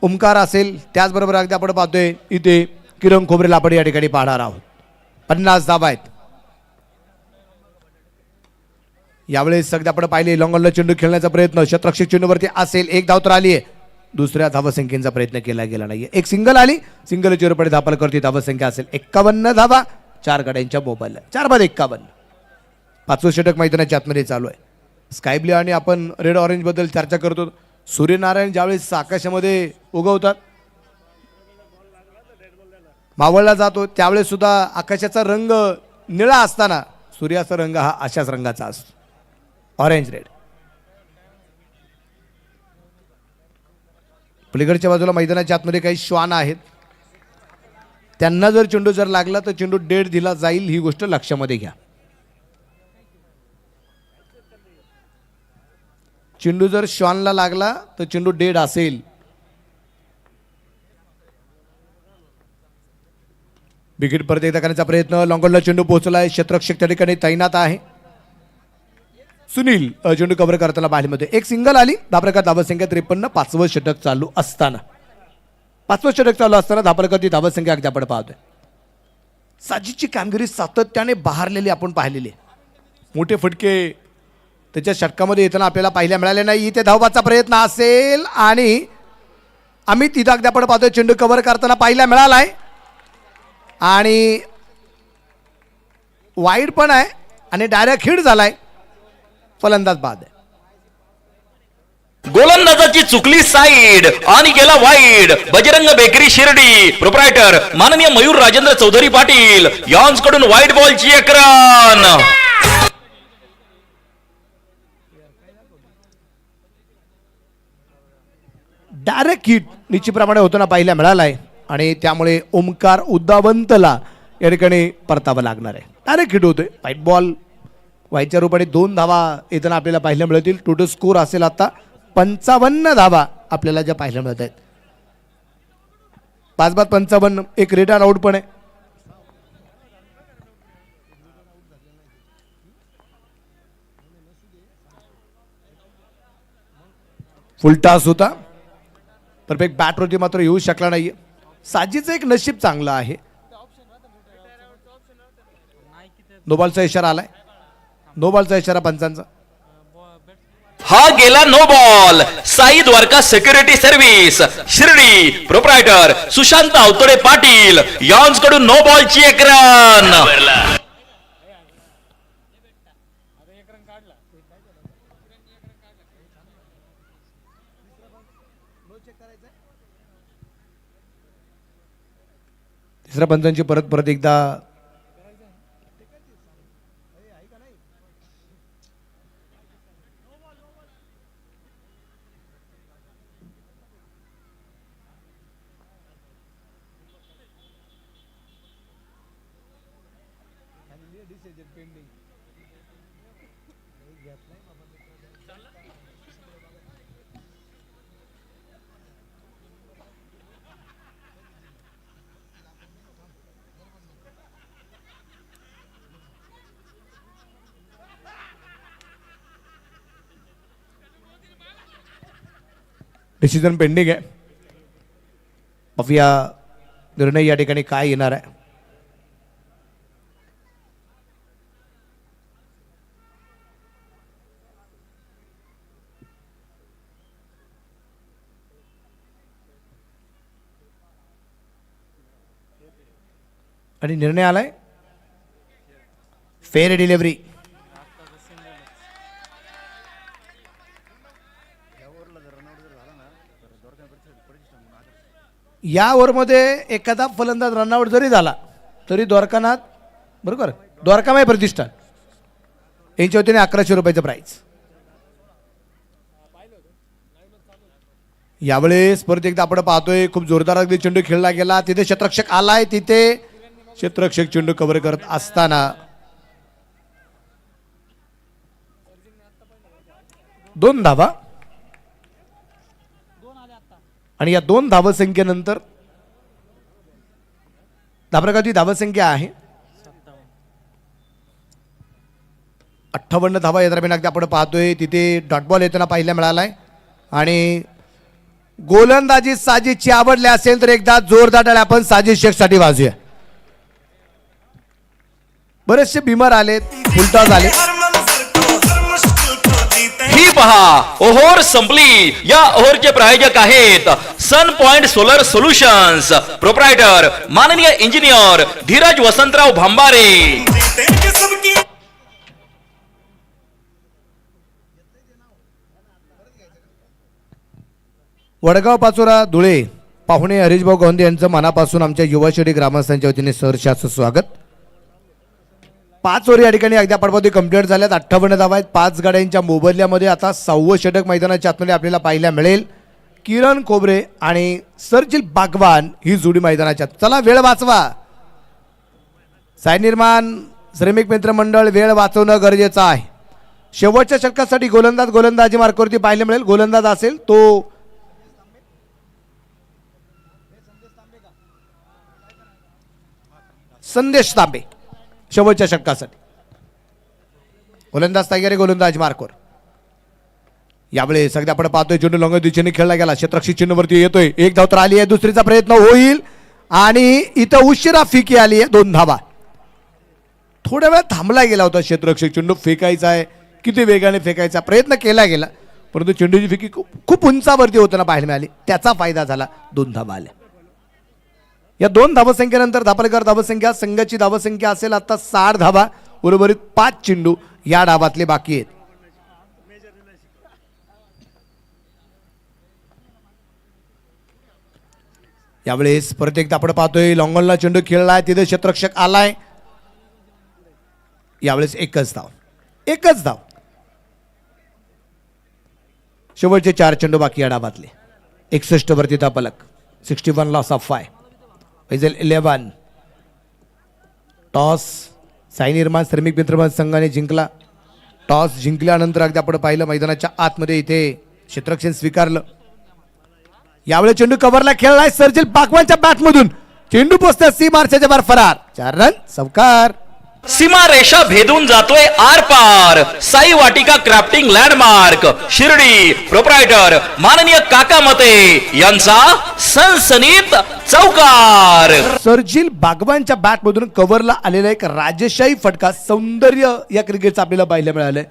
ओमकार असेल, त्याचबरोबर अगदी आपण पाहतोय इथे किरण खोबरेला आपण या ठिकाणी पाहणार आहोत. 50 धावा आहेत. यावेळेस सध्या आपण पाहिले लॉंगॉनला चेंडू खेळण्याचा प्रयत्न शतरक्षक चेंडूवरती असेल, एक धाव तर आली आहे, दुसऱ्या धावसंख्येचा प्रयत्न केला गेला नाहीये. एक सिंगल आली, सिंगल चेरुपडे धापल करते, धावसंख्या असेल 51 धावा 4 गड्यांच्या मोबाईलला. 4 बाद 51. पाचवं षटक मैदानाच्या आतमध्ये चालू आहे. स्काय ब्लू आणि आपण रेड ऑरेंज बद्दल चर्चा करतो. सूर्यनारायण ज्यावेळेस आकाशामध्ये उगवतात, मावळला जातो, त्यावेळेस सुद्धा आकाशाचा रंग निळा असताना सूर्याचा रंग हा अशाच रंगाचा असतो, ऑरेंज रेड. पलीकडच्या बाजूला मैदानाच्या आतमध्ये काही श्वान आहेत, त्यांना जर चेंडू जर लागला तर चेंडू डेड दिला जाईल, ही गोष्ट लक्षामध्ये घ्या. चेंडू जर श्वानला लागला तर चेंडू डेड असेल. विकेट परत एकदा करण्याचा प्रयत्न, लॉंगॉनला चेंडू पोहोचलाय, क्षेत्ररक्षक त्या ठिकाणी तैनात आहे. सुनील चेंडू कव्हर करताना बाहेरमध्ये एक सिंगल आली, धापरकर धावसंख्या 53. पाचवं षटक चालू असताना धापरकर धावसंख्या अगदी आपण पाहतोय. साजिदची कामगिरी सातत्याने बहारलेली आपण पाहिलेली आहे. मोठे फटके त्याच्या षटकामध्ये येताना आपल्याला पाहायला मिळाले नाही. इथे धावबाचा प्रयत्न असेल आणि आम्ही तिथं अगदी आपण पाहतोय चेंडू कव्हर करताना पाहायला मिळालाय आणि वाईड पण आहे आणि डायरेक्ट हिट झालाय. फलंदाज बाद आहे. गोलंदाजाची चुकली साईड आणि गेला wide. Bajrang bakery Shirdi proprietor माननीय मयूर राजेंद्र चौधरी पाटील यांच्याकडून व्हाईट बॉलची एक रन. डायरेक्ट हिट निश्चितप्रमाणे होताना पाहायला मिळालाय आणि त्यामुळे ओमकार उद्दावंतला या ठिकाणी परतावं लागणार आहे. डायरेक्ट हिट होतोय, व्हाईट बॉल व्हाईटच्या रूपाने 2 धावा येताना आपल्याला पाहायला मिळतील. टोटल स्कोर असेल आता 55 धावा आपल्याला ज्या पाहायला मिळत आहेत. 5 बाद 55. एक रिटर्न आउट पण आहे. फुल टॉस होता, परफेक्ट बॅट वरती मात्र येऊ शकला नाहीये. साजीचं एक नशीब चांगलं आहे. नो बॉलचा इशारा आलाय, नो बॉलचा इशारा पंचांचा. हा गेला no ball. Sai Dwarka security service Shirdi proprietor Sushant Avatade Patil यांच्याकडून नो बॉलची एक रन. तिसऱ्या पंचांची परत एकदा डिसिजन पेंडिंग आहे. पाहूया निर्णय या ठिकाणी काय येणार आहे. आणि निर्णय आलाय फेअर डिलिव्हरी. या ओव्हरमध्ये एखादा फलंदाज रनआउट जरी झाला तरी द्वारकानाथ बरोबर द्वारकामाई प्रतिष्ठान यांच्या वतीने 1100 रुपयाचं प्राईज. यावेळेस परत एकदा आपण पाहतोय खूप जोरदार अगदी चेंडू खेळला गेला. तिथे क्षेत्ररक्षक आलाय, तिथे क्षेत्ररक्षक चेंडू कव्हर करत असताना 2 धावा आणि या 2 धावसंख्येनंतर धाबरकाची धावसंख्या आहे 58 धावा. या दरम्यान अगदी आपण पाहतोय तिथे डॉट बॉल येताना पाहायला मिळालाय आणि गोलंदाजी साजिदची आवडली असेल तर एकदा जोरदार टाळ्या आपण साजिद शेखसाठी वाजूया. बरेचसे बिमार आलेत, फुलटॉस आले. पहा ओहोर संपली. या ओहोरचे प्रायोजक आहेत सन पॉइंट सोलर सोल्युशन्स, प्रोप्रायटर माननीय इंजिनियर धीरज वसंतराव भांबारे. वडगाव पाचोरा धुळे पाहुणे हरीशभाऊ गोंदे यांचं मनापासून आमच्या युवाशेडी ग्रामस्थांच्या वतीने सहर्षाचं स्वागत. 5 ओव्हर या ठिकाणी अगदी पडपदी कंप्लीट झाल्यात. 58 धावा आहेत. 5 गाड्यांच्या मोबदल्यामध्ये आता 6वं षटक मैदानाच्या आतमध्ये आपल्याला पाहायला मिळेल. किरण खोबरे आणि सर्जिल बागवान ही जोडी मैदानाच्या. चला वेळ वाचवा. साई निर्माण श्रमिक मित्र मंडळ वेळ वाचवणं गरजेचं आहे. शेवटच्या षटकासाठी गोलंदाजी मार्कावरती पाहायला मिळेल. गोलंदाज असेल तो संदेश तांबे. शेवटच्या षटकासाठी गोलंदाज तयारी, गोलंदाज मार्कवर. यावेळी सगळ्या आपण पाहतोय चेंडू लंग दिशेने खेळला गेला. क्षेत्ररक्षक चिन्हवरती येतोय. 1 धाव तर आली आहे. दुसरीचा प्रयत्न होईल आणि इथं उशिरा फिकी आली आहे. 2 धावा. थोड्या वेळ थांबला गेला होता क्षेत्ररक्षक. चेंडू फेकायचा आहे, किती वेगाने फेकायचा प्रयत्न केला गेला, परंतु चेंडूची फिकी खूप उंचावरती होताना पाहायला मिळाली. त्याचा फायदा झाला. 2 धावा आल्या. या 2 धावसंख्येनंतर धापलकर धावसंख्या संघाची धावसंख्या असेल आता 60 धावा. उर्वरित 5 चेंडू या डावातले बाकी आहेत. यावेळेस परत एकदा आपण पाहतोय लॉंगॉनला चेंडू खेळलाय. तिथे क्षेत्ररक्षक आलाय. यावेळेस एकच धाव. शेवटचे 4 चेंडू बाकी या डावातले. 61 वरती धापलक. 61 loss of 5. Faizal 11. Toss Sai Nirman Shramik मित्र संघाने जिंकला. टॉस जिंकल्यानंतर अगदी आपण पाहिलं मैदानाच्या आतमध्ये इथे क्षेत्ररक्षण स्वीकारलं. यावेळी चेंडू कव्हरला खेळलाय. सर्जिल बागवानच्या बॅटमधून चेंडू पोचते सी मार्चच्या बार फरार. 4 रन सवकार. सीमा रेषा भेदून जातोय आर पार. साई वाटिका क्राफ्टिंग लँडमार्क शिर्डी, प्रोप्रायटर माननीय काका मते यांचा सनसनीत चौकार. सर्जिल बागवानच्या बॅटमधून कव्हरला आलेला एक राजेशाही फटका. सौंदर्य या क्रिकेटचं आपल्याला पाहायला मिळालंय.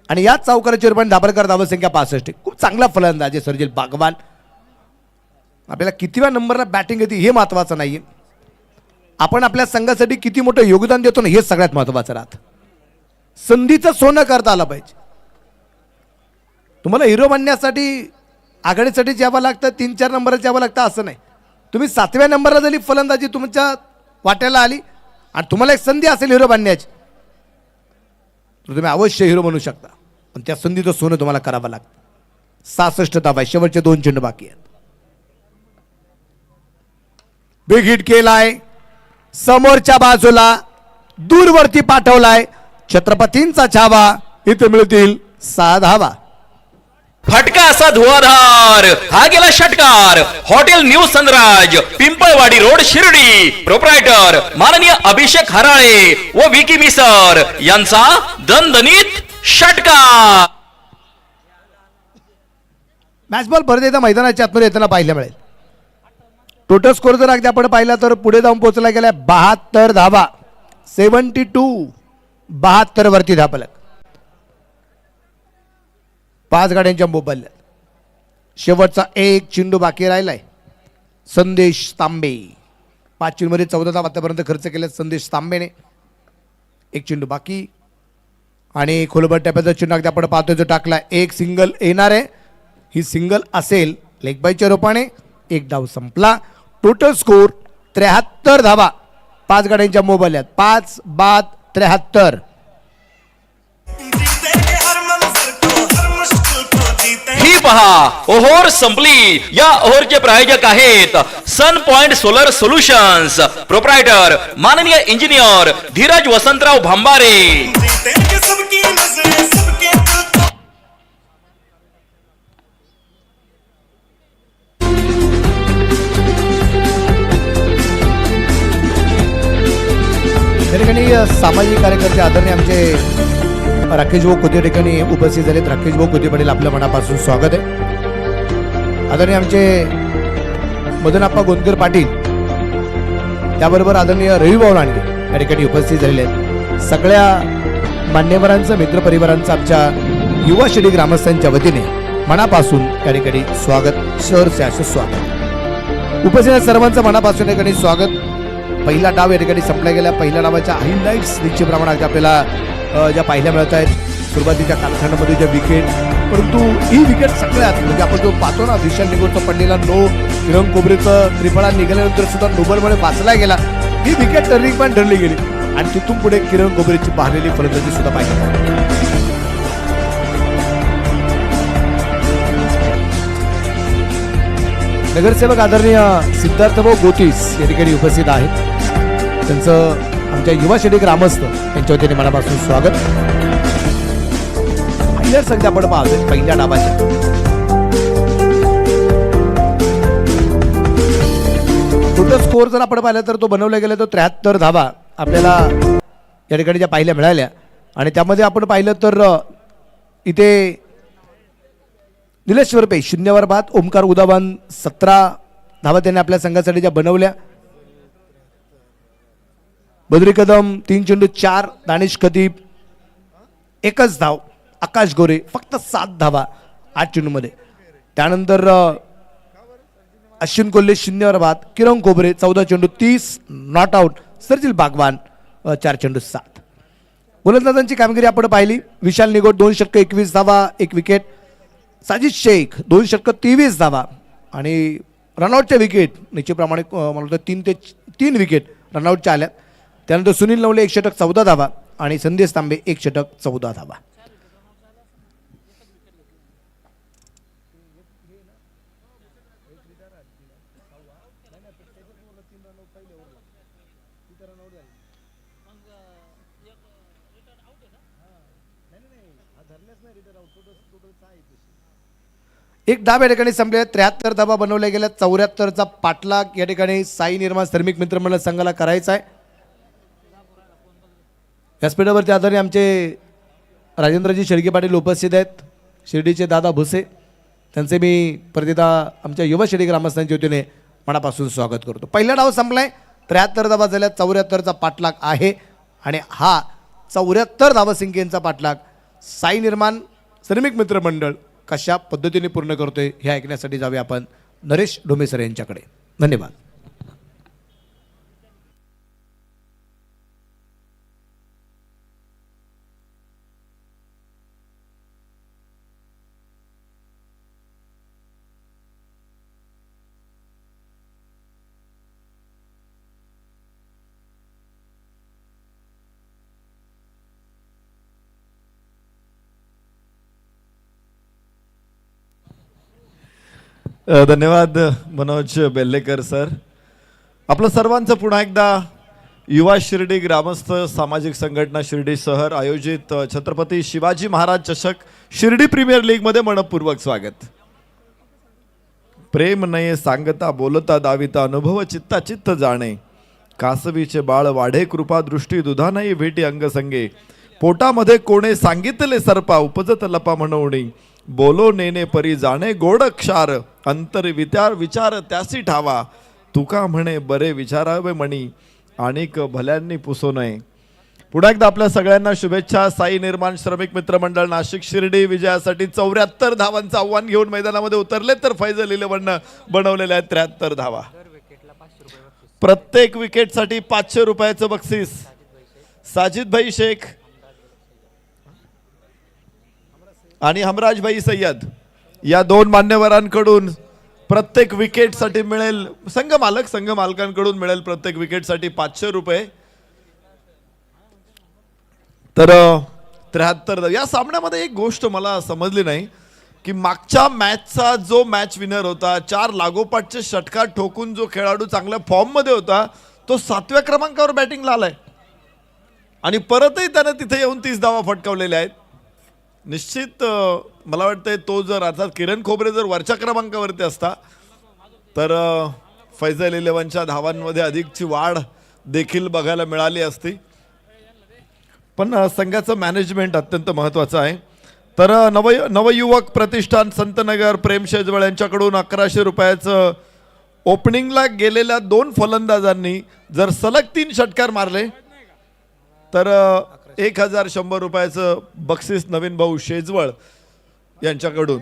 आणि याच चौकाराची रुपये धापलकर धावसंख्या 65. खूप चांगला फलंदाज आहे सर्जिल बागवान. आपल्याला कितीव्या नंबरला बॅटिंग येते हे महत्वाचं नाहीये, आपण आपल्या संघासाठी किती मोठं योगदान देतो ना हे सगळ्यात महत्वाचं राहतं. संधीचं सोनं करता आलं पाहिजे. तुम्हाला हिरो बनण्यासाठी आघाडीसाठी यावं लागतं, 3-4 नंबरच यावं लागतं असं नाही. तुम्ही 7व्या नंबरला जरी फलंदाजी तुमच्या वाट्याला आली आणि तुम्हाला एक संधी असेल हिरो बनण्याची तर तुम्ही अवश्य हिरो बनू शकता. पण त्या संधीचं सोनं तुम्हाला करावं लागतं. 66 धावा. शेवटचे 2 चेंडू बाकी आहेत. बिग हिट केलाय. समोरच्या बाजूला दूरवरती पाठवलाय. छत्रपतींचा छावा. इथे मिळतील 6 धावा. फटका असा धुवाधार. हा गेला षटकार. Hotel new Sanraj, Pimpalwadi road, Shirdi, proprietor माननीय अभिषेक हराळे व विकी मिसर यांचा दणदणीत षटकार. मॅच बॉल परत एकदा मैदानाच्या आतमध्ये येताना पाहायला मिळेल. टोटल स्कोर जर अगदी आपण पाहिला तर पुढे जाऊन पोहोचला गेलाय 72 धावा. 72 वरती धापलक. 5 गाड्यांच्या मोबदल्यात. शेवटचा 1 चेंडू बाकी राहिलाय. संदेश तांबे 5 चेंडूमध्ये 14 धावा आतापर्यंत खर्च केले संदेश तांबेने. 1 चेंडू बाकी आणि खोलबट टप्प्याचा चेंडू अगदी आपण पाहतोय जो टाकला. 1 सिंगल येणार आहे. ही सिंगल असेल लेग बायच्या रूपाने. 1 डाव संपला. टोटल स्कोर 73 धावा 5 गाड्यांच्या मोबदल्यात. 5 बाद 73. ही पहा ओहोर संपली. या ओहोरचे प्रायोजक आहेत सन पॉइंट सोलर सोल्युशन्स, प्रोप्रायटर माननीय इंजिनियर धीरज वसंतराव भांबारे. सामाजिक कार्यकर्ते आदरणीय आमचे राकेश भाऊ कोते ठिकाणी उपस्थित झालेत. राकेश भाऊ कोते पाटील आपल्या मनापासून स्वागत आहे. आदरणीय आमचे मदनप्पा गोंदकर पाटील त्याबरोबर आदरणीय रविभाऊ लांडगे या ठिकाणी उपस्थित झालेले आहेत. सगळ्या मान्यवरांचं मित्रपरिवारांचं आमच्या युवा शिडी ग्रामस्थांच्या वतीने मनापासून या ठिकाणी स्वागत, सहर्ष असं स्वागत. उपस्थित सर्वांचं मनापासून या ठिकाणी स्वागत. पहिला डाव या ठिकाणी संपला गेला. पहिल्या डावाच्या हायलाईट्स निश्चित प्रमाणात आपल्याला ज्या पाहायला मिळत आहेत. सुरुवातीच्या कालखंडामध्ये ज्या विकेट, परंतु ही विकेट सगळ्यात म्हणजे आपण जो पाहतो ना, विशाल निगोरचा पडलेला नो, किरण कोबरेचं त्रिफळा निघाल्यानंतर सुद्धा नोबलमुळे वाचला गेला. ही विकेट टर्निंग पॉईंट ठरली गेली आणि तिथून पुढे किरण कोबरेची बहारलेली फलंदाजी सुद्धा पाहिजे. नगरसेवक आदरणीय सिद्धार्थभाऊ गोतीस या ठिकाणी उपस्थित आहेत. त्यांचं आमच्या युवा शेडी ग्रामस्थ यांच्या वतीने मनापासून स्वागत. पहिल्या सध्या आपण पाहतोय पहिल्या डावाच्या टोटल स्कोअर जर आपण पाहिला तर तो बनवला गेला तो 73 धावा आपल्याला या ठिकाणी ज्या पाहिल्या मिळाल्या. आणि त्यामध्ये आपण पाहिलं तर इथे निलेश वरपे 0 बाद, ओमकार उदावान 17 धावा त्यांनी आपल्या संघासाठी ज्या बनवल्या. बद्री कदम 3 चेंडू 4, दानिश खतीब 1च धाव, आकाश गोरे फक्त 7 धावा 8 चेंडूमध्ये. त्यानंतर अश्विन कोल्हे 0 बाद, किरण कोबरे 14 चेंडू 30 नॉट आउट, सर्जिल बागवान 4 चेंडू 7. गोलंदाजांची कामगिरी आपण पाहिली. विशाल निगोट 2 षटक 21 धावा 1 विकेट. साजिद शेख 2 षटक 23 धावा आणि रनआउटच्या विकेट निश्चितप्रमाणे मला वाटतं 3 विकेट रनआउटच्या आल्या. त्यानंतर सुनील नवले 1 षटक 14 धावा आणि संदेश तांबे 1 षटक 14 धावा. एक डाव या ठिकाणी संपले. 73 धावा बनवल्या गेल्या. 74चा पाठलाग या ठिकाणी साई निर्माण श्रमिक मित्रमंडळ संघाला करायचा आहे. व्यासपीठावरती आधारे आमचे राजेंद्रजी शेळके पाटील उपस्थित आहेत. शिर्डीचे दादा भुसे त्यांचे मी प्रतिदा आमच्या युवा शिर्डी ग्रामस्थांच्या वतीने मनापासून स्वागत करतो. पहिला डाव संपलाय. 73 धावा झाल्या. 74चा पाठलाग आहे आणि हा 74 धावसंख्येचा पाठलाग साई निर्माण श्रमिक मित्रमंडळ कशा पद्धतीने पूर्ण करतोय हे ऐकण्यासाठी जावे आपण नरेश डोमेसर यांच्याकडे. धन्यवाद. धन्यवाद मनोज बेल्लेकर सर. आपलं सर्वांचं पुन्हा एकदा युवा शिर्डी ग्रामस्थ सामाजिक संघटना शिर्डी शहर आयोजित छत्रपती शिवाजी महाराज चषक शिर्डी प्रीमियर लीगमध्ये मनपूर्वक स्वागत. प्रेम नये सांगता बोलता दाविता अनुभव चित्ता चित्त जाणे, कासवीचे बाळ वाढे कृपा दृष्टी दुधा नाही भेटी अंगसंगे, पोटामध्ये कोणे सांगितले सरपा उपजत लपा म्हणवणी, बोलो नेने परी जाणे गोड क्षार अंतर विचार त्यासी ठावा, तुका म्हणे बरे विचारावे मणी आणिक भल्यांनी पुसो नये. पुन्हा एकदा आपल्या सगळ्यांना शुभेच्छा. साई निर्माण श्रमिक मित्रमंडळ नाशिक शिर्डी विजयासाठी 74 धावांचं आव्हान घेऊन मैदानामध्ये उतरले तर फैजल इलेव्हन बनवलेले आहेत 73 धावा. प्रत्येक विकेटसाठी 500 रुपयाचं बक्षीस. साजिद भाई शेख आणि हमराज भाई सय्यद या 2 मान्यवरांकडून प्रत्येक विकेटसाठी मिळेल. संघ मालकांकडून मिळेल प्रत्येक विकेटसाठी 500 रुपये. तर 73 या सामन्यामध्ये एक गोष्ट मला समजली नाही की मागच्या मॅचचा जो मॅच विनर होता, 4 लागोपाठचे षटकार ठोकून जो खेळाडू चांगल्या फॉर्म मध्ये होता तो 7व्या क्रमांकावर बॅटिंगला आलाय आणि परतही त्याने तिथे येऊन 30 धावा फटकावलेल्या आहेत. निश्चित मला वाटतंय तो जर अर्थात किरण खोबरे जर वरच्या क्रमांकावरती असता तर फैजल इलेव्हनच्या धावांमध्ये अधिकची वाढ देखील बघायला मिळाली असती. पण संघाचं मॅनेजमेंट अत्यंत महत्त्वाचं आहे. तर नवयुवक प्रतिष्ठान संतनगर प्रेम शेजवळ यांच्याकडून 1100 रुपयाचं ओपनिंगला गेलेल्या 2 फलंदाजांनी जर सलग 3 षटकार मारले तर 1100 रुपयाचं बक्षीस नवीन भाऊ शेजवळ यांच्याकडून.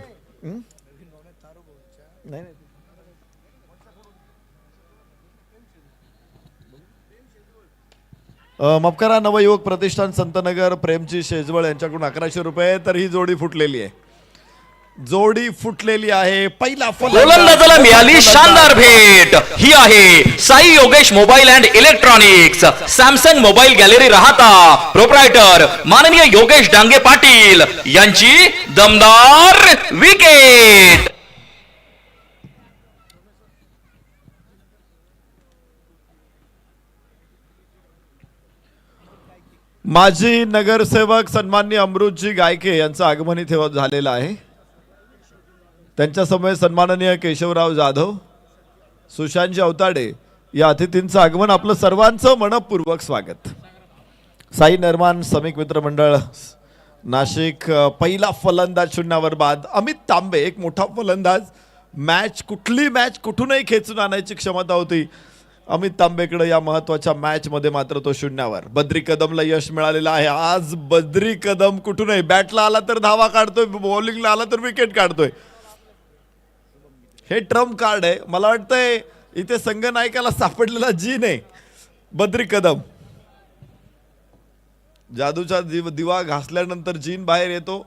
माफ करा, नवयुवक प्रतिष्ठान संतनगर प्रेमजी शेजवळ यांच्याकडून 1100 रुपये. तर ही जोडी फुटलेली आहे, जोडी फुटलेली आहे. पहिला गोलंदाजाला मिळाली शानदार भेट. ही आहे Sai Yogesh mobile and electronics Samsung mobile gallery Rahata. Proprietor माननीय योगेश डांगे पाटील यांची दमदार विकेट. माजी नगरसेवक सन्माननीय अमृतजी गायके यांचं आगमन इथे झालेलं आहे. त्यांच्या समोर सन्माननीय केशवराव जाधव, सुशांतजी अवताडे या अतिथींचं आगमन. आपलं सर्वांचं मनपूर्वक स्वागत. साई निर्माण श्रमिक मित्र मंडळ नाशिक पहिला फलंदाज शून्यावर बाद. अमित तांबे एक मोठा फलंदाज. कुठली मॅच कुठूनही खेचून आणायची क्षमता होती अमित तांबेकडे. या महत्वाच्या मॅच मध्ये मात्र तो शून्यावर. बद्री कदमला यश मिळालेलं आहे. आज बद्री कदम कुठूनही बॅटला आला तर धावा काढतोय, बॉलिंगला आला तर विकेट काढतोय. हे ट्रम्प कार्ड आहे. मला वाटतंय इथे संघनायकाला सापडलेला जीन आहे बद्री कदम. जादूचा दिवा घासल्यानंतर जीन बाहेर येतो,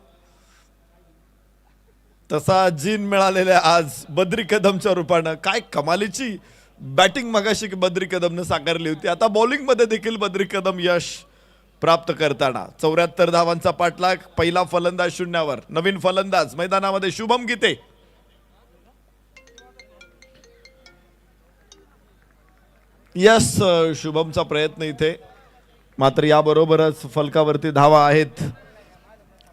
तसा जीन मिळालेला आज बद्री कदमच्या रूपानं. काय कमालीची बॅटिंग मगाशी बद्री कदमनं साकारली होती. आता बॉलिंग मध्ये देखील बद्री कदम यश प्राप्त करताना 74 धावांचा पाठलाग. पहिला फलंदाज शून्यावर. नवीन फलंदाज मैदानामध्ये शुभम गीते. यस, शुभमचा प्रयत्न इथे, मात्र याबरोबरच फलकावरती धावा आहेत.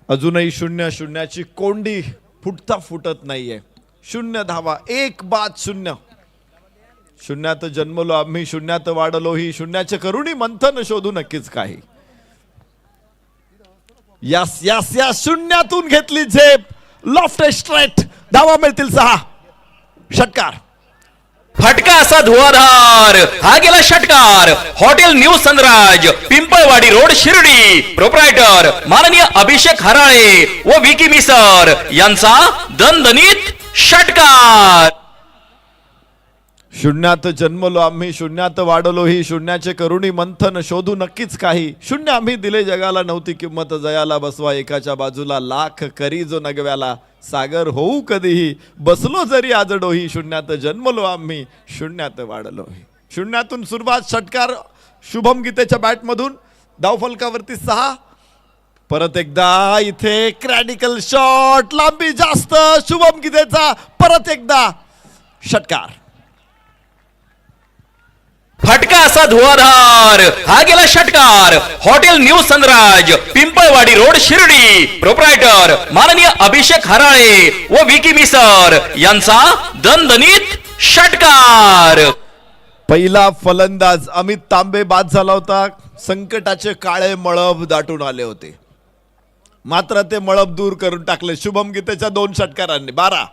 अजूनही 0-0ची कोंडी फुटता फुटत नाहीये. 0 धावा, 1 बाद 0. शून्यात जन्मलो आम्ही, शून्यात वाढलो ही, शून्याचे करुणी मंथन शोधू नक्कीच काही. यस यस यस, शून्यातून घेतली झेप. लॉफ्ट स्ट्रेट, धावा मिळतील 6. षटकार. फटका असा धुवाधार. हा गेला षटकार. Hotel new Sanraj, Pimpalwadi road, Shirdi. Proprietor माननीय अभिषेक हराळे व विकी मिसर यांचा दणदणीत षटकार. शून्यात जन्मलो आम्ही, शून्यात वाढलो ही, शून्याचे करुणी मंथन शोधू नक्कीच काही. शून्य आम्ही दिले जगाला, नव्हती किंमत जयाला. बसवा एकाच्या बाजूला लाख, करी जो नगव्याला. सागर होऊ कधीही, बसलो जरी आज डोही. शून्यात जन्मलो आम्ही, शून्यात वाढलो ही. शून्यातून सुरुवात. षटकार शुभम गीतेच्या बॅटमधून. धावफलकावरती 6. परत एकदा इथे क्रॅडिकल शॉट, लांबी जास्त शुभम गीतेचा. परत एकदा षटकार. फटका असा धुवाधार. हा गेला षटकार. Hotel new Sanraj, Pimpalwadi road, Shirdi. Proprietor माननीय अभिषेक हराळे व विकी मिसर यांचा दणदणीत षटकार. पहिला फलंदाज अमित तांबे बाद झाला होता. संकटाचे काळे मळब दाटून आले होते, मात्र ते मळब दूर करून टाकले शुभम गीतेच्या 2 षटकारांनी. 12.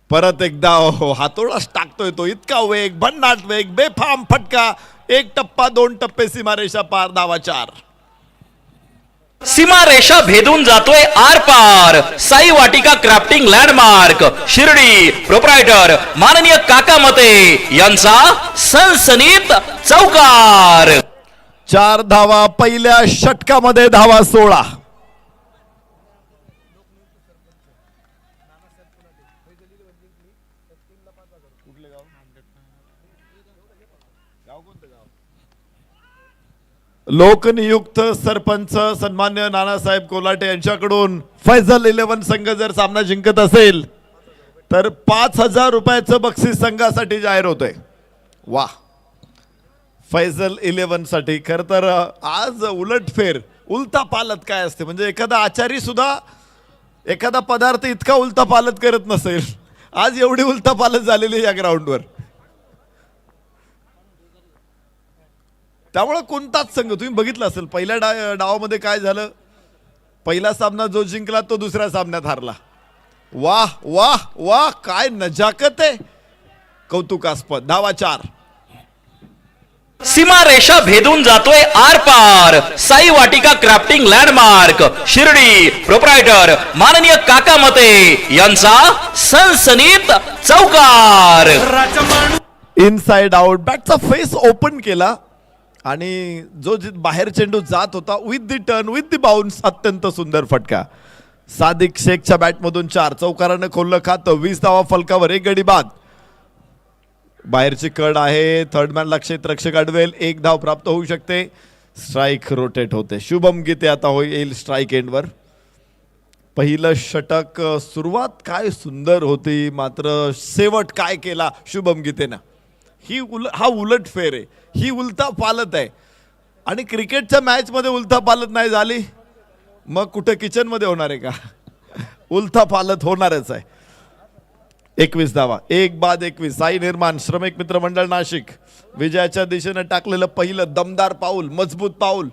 परत एकदा हातोडाच टाकतोय तो. इतका वेग, भन्नाट वेग, बेफाम फटका. 1 टप्पा 2 टप्पे, सीमारेषा पार. धावा 4. सीमारेषा भेदून जातोय आर पार. साई वाटिका क्राफ्टिंग लँडमार्क, शिर्डी. प्रोप्रायटर माननीय काका मते यांचा सनसनीत चौकार. 4 धावा पहिल्या षटकामध्ये. धावा 16. लोकनियुक्त सरपंच सन्मान्य नानासाहेब कोलाटे यांच्याकडून फैजल 11 संघ जर सामना जिंकत असेल तर 5,000 रुपयाचं बक्षीस संघासाठी जाहीर होतंय. वा, फैजल 11 साठी. खर तर आज उलटफेर, उलटा पालत काय असते, म्हणजे एखादा आचारी सुद्धा एखादा पदार्थ इतका उलटा पालत करत नसेल, आज एवढी उलटा पालत झालेली या ग्राउंडवर. त्यामुळे कोणताच संघ, तुम्ही बघितलं असेल पहिल्या डावामध्ये काय झालं. पहिला सामना जो जिंकला तो दुसऱ्या सामन्यात हारला. वाह वाह वाह, काय नजाकत आहे, कौतुकास्पद. धावा 4. सीमा रेषा भेदून जातोय आर पार साई वाटिका क्राफ्टिंग लँडमार्क शिर्डी प्रोप्रायटर माननीय काका मते यांचा सनसनीत चौकार. इनसाइड आउट बॅटचा फेस ओपन केला आणि जो बाहेर चेंडू जात होता with the turn with the bounce अत्यंत सुंदर फटका. सादिक शेखच्या बॅटमधून 4 चौकारानं खोललं खातं. 20 धावा फलकावर, 1 गडी बाद. बाहेरची कड आहे. थर्ड मॅनला क्षेत्ररक्षक अडवेल, 1 धाव प्राप्त होऊ शकते. स्ट्राईक रोटेट होते. शुभम गीते आता होईल स्ट्राईक एंडवर. पहिलं षटक सुरुवात काय सुंदर होती, मात्र शेवट काय केला शुभम गीतेनं. हा उलट फेर आहे, ही उलटा पालत आहे. आणि क्रिकेटच्या मॅचमध्ये उलटा पालत नाही झाली मग कुठं किचनमध्ये होणार आहे का? उलटा पालत होणारच आहे. 21 धावा, 1 बाद 21. साई निर्माण श्रमिक मित्र मंडळ नाशिक विजयाच्या दिशेने टाकलेलं पहिलं दमदार पाऊल, मजबूत पाऊल.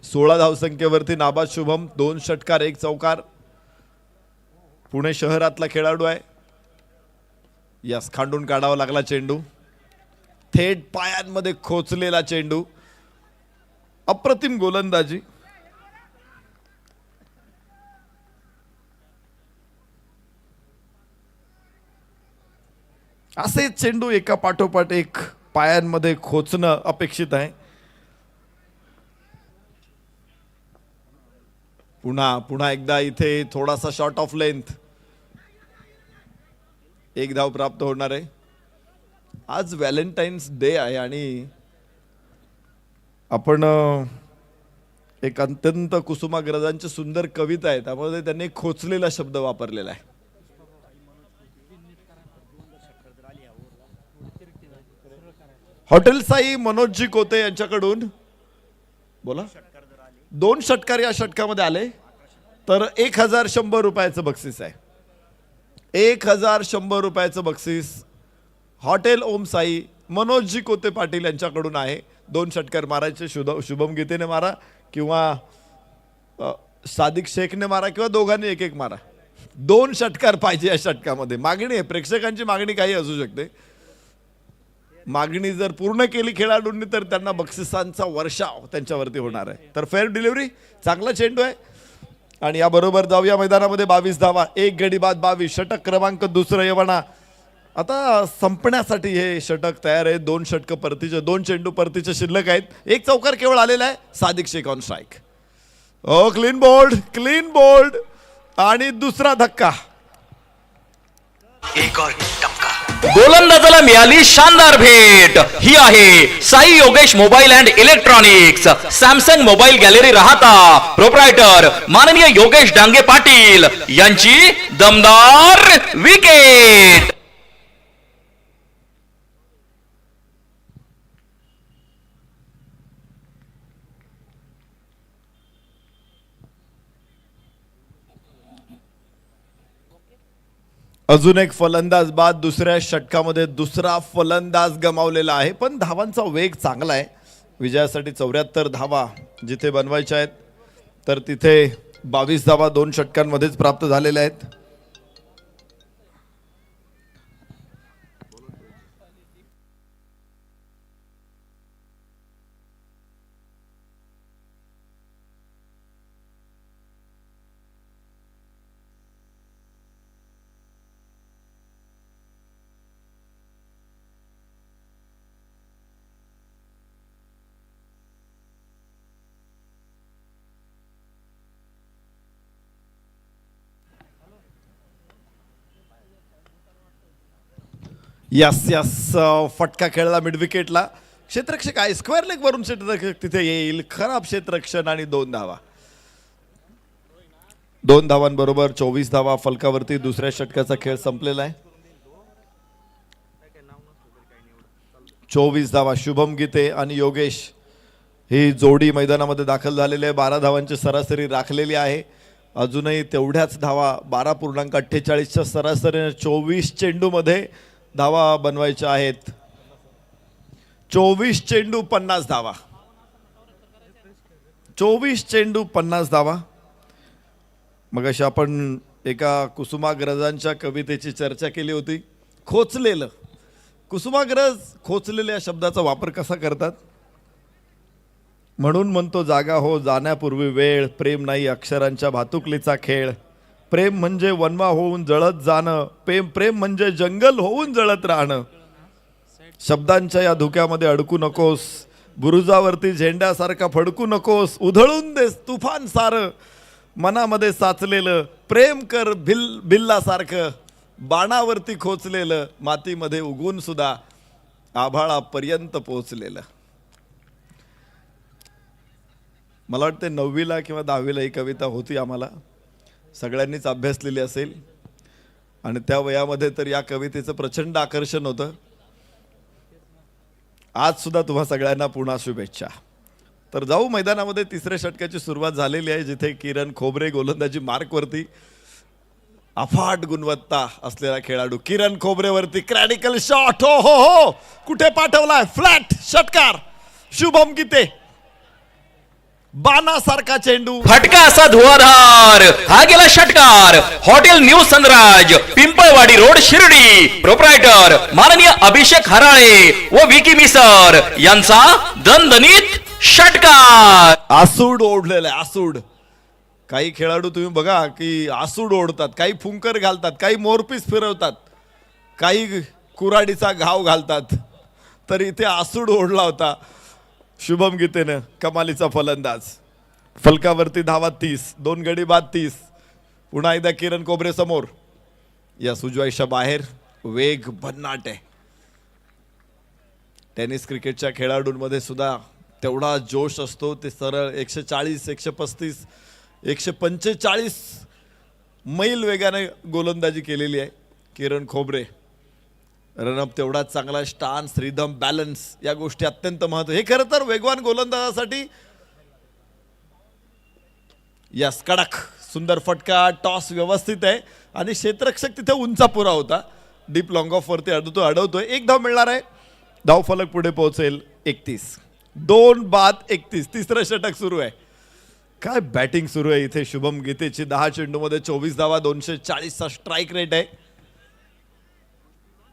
सोळा धावसंख्येवरती नाबाद शुभम. 2 षटकार 1 चौकार. पुणे शहरातला खेळाडू आहे. यस, खांडून काढावा लागला चेंडू. थेट पायांमध्ये खोचलेला चेंडू. अप्रतिम गोलंदाजी. असे चेंडू एका पाठोपाठ एक पायांमध्ये खोचणं अपेक्षित आहे. पुन्हा एकदा इथे थोडासा शॉर्ट ऑफ लेंथ. 1 धाव प्राप्त होणार आहे. आज व्हॅलेंटाईन्स डे आहे आणि आपण एक अत्यंत कुसुमाग्रजांची सुंदर कविता आहे, त्यामध्ये त्यांनी खोचलेला शब्द वापरलेला आहे. हॉटेल साई मनोजजी कोते यांच्याकडून बोला 2 षटकार या षटकामध्ये आले तर 1100 रुपयाचं बक्षीस आहे. 1100 रुपयाचं बक्षीस हॉटेल ओम साई मनोजजी कोते पाटील यांच्याकडून आहे. 2 षटकार मारायचे. शुभम गीतेने मारा किंवा सादिक शेखने मारा किंवा दोघांनी 1-1 मारा. 2 षटकार पाहिजे या षटकामध्ये. मागणी आहे, प्रेक्षकांची मागणी काही असू शकते. मागणी जर पूर्ण केली खेळाडूंनी तर त्यांना बक्षिसांचा वर्षाव त्यांच्यावरती होणार आहे. तर फेअर डिलिव्हरी, चांगला चेंडू आहे. आणि याबरोबर जाऊया मैदानामध्ये. 22 धावा, 1 गडी बाद 22. षटक क्रमांक 2 यवना आता संपण्यासाठी हे षटक तयार आहे. 2 षटक परतीचे, 2 चेंडू परतीचे शिल्लक आहेत. 1 चौकार केवळ आलेला आहे. Sadiq Shaikh on strike. ओ क्लीन बोल्ड, क्लीन बोल्ड. आणि दुसरा धक्का. गोलंदाजाला मिळाली शानदार भेट. ही आहे Sai Yogesh mobile and electronics Samsung mobile gallery Rahata proprietor माननीय योगेश डांगे पाटील यांची दमदार विकेट. अजून एक फलंदाज बाद. दुसऱ्या षटकामध्ये दुसरा फलंदाज गमावलेला आहे, पण धावांचा वेग चांगला आहे. विजयासाठी 74 धावा जिथे बनवायच्या आहेत तर तिथे 22 धावा 2 षटकांमध्येच प्राप्त झालेल्या आहेत. यस यस, फटका खेळला मिड विकेटला. क्षेत्ररक्षक आहे, स्क्वेअर लेग वरून क्षेत्ररक्षक तिथे येईल. खराब क्षेत्ररक्षण आणि 2 धावा. 2 धावांबरोबर 24 धावा फलकावरती. दुसऱ्या षटकाचा खेळ संपलेला आहे. 24 धावा. शुभम गीते आणि योगेश ही जोडी मैदानामध्ये दाखल झालेली आहे. 12 धावांची सरासरी राखलेली आहे. अजूनही तेवढ्याच धावा 12.48च्या सरासरीने 24 चेंडूमध्ये धावा बनवायच्या आहेत. 24 चेंडू 50 धावा. 24 चेंडू 50 धावा. मग अशी आपण एका कुसुमाग्रजांच्या कवितेची चर्चा केली होती. खोचलेलं. कुसुमाग्रज खोचलेल्या या शब्दाचा वापर कसा करतात? म्हणून म्हणतो जागा हो जाण्यापूर्वी वेळ, प्रेम नाही अक्षरांच्या भातुकलीचा खेळ. प्रेम म्हणजे वनवा होऊन जळत जाणं, प्रेम म्हणजे जंगल होऊन जळत राहणं. शब्दांच्या या धुक्यामध्ये अडकू नकोस, बुरुजावरती झेंड्यासारखा फडकू नकोस. उधळून देस तुफान सारं मनामध्ये साचलेलं, प्रेम कर बिल्लासारखं बाणावरती खोचलेलं, मातीमध्ये उगून सुद्धा आभाळापर्यंत पोहोचलेलं. मला वाटते 9वीला किंवा 10वीला ही कविता होती, आम्हाला सगळ्यांनीच अभ्यासलेली असेल. आणि त्या वयामध्ये तर या कवितेचं प्रचंड आकर्षण होतं. आज सुद्धा तुम्हा सगळ्यांना पुन्हा शुभेच्छा. तर जाऊ मैदानामध्ये. तिसऱ्या षटकाची सुरुवात झालेली आहे, जिथे किरण खोबरे गोलंदाजी मार्कवरती. अफाट गुणवत्ता असलेला खेळाडू किरण खोबरेवरती क्रॅडिकल शॉट. हो हो हो, कुठे पाठवलाय? फ्लॅट षटकार. शुभम गीते बाणासारखा चेंडू. फटका असा धुवाधार. हा गेला षटकार. Hotel new Sanraj, Pimpalwadi road, Shirdi. Proprietor माननीय अभिषेक हराळे व विकी मिसर यांचा दणदणीत षटकार. आसूड ओढलेला आहे, आसूड. काही खेळाडू तुम्ही बघा की आसूड ओढतात, काही फुंकर घालतात, काही मोरपीस फिरवतात, काही कुऱ्हाडीचा घाव घालतात. तर इथे आसूड ओढला होता शुभम गीतेनं. कमालीचा फलंदाज. फलकावरती धावा 30, 2 गडी बाद 30. पुन्हा एकदा किरण खोबरे समोर. या सुजवाईच्या बाहेर वेग भन्नाट आहे. टेनिस क्रिकेटच्या खेळाडूंमध्ये सुद्धा तेवढा जोश असतो. ते सरळ 140, 135, 145 मैल वेगाने गोलंदाजी केलेली आहे किरण खोबरे. रनअप तेवढाच चांगला. स्टान्स, रिदम, बॅलन्स या गोष्टी अत्यंत महत्त्वाच्या. हे खरं तर वेगवान गोलंदाजासाठी. यस, कडक सुंदर फटका. टॉस व्यवस्थित आहे आणि क्षेत्ररक्षक तिथे उंचापुरा होता. डीप लॉंग ऑफ वरती अडवतोय. 1 धाव मिळणार आहे. धाव फलक पुढे पोहोचेल 31. 2 बाद 31. तिसरं षटक सुरू आहे. काय बॅटिंग सुरू आहे इथे शुभम गीतेची. 10 चेंडूमध्ये 24 धावा, 240चा स्ट्राईक रेट आहे.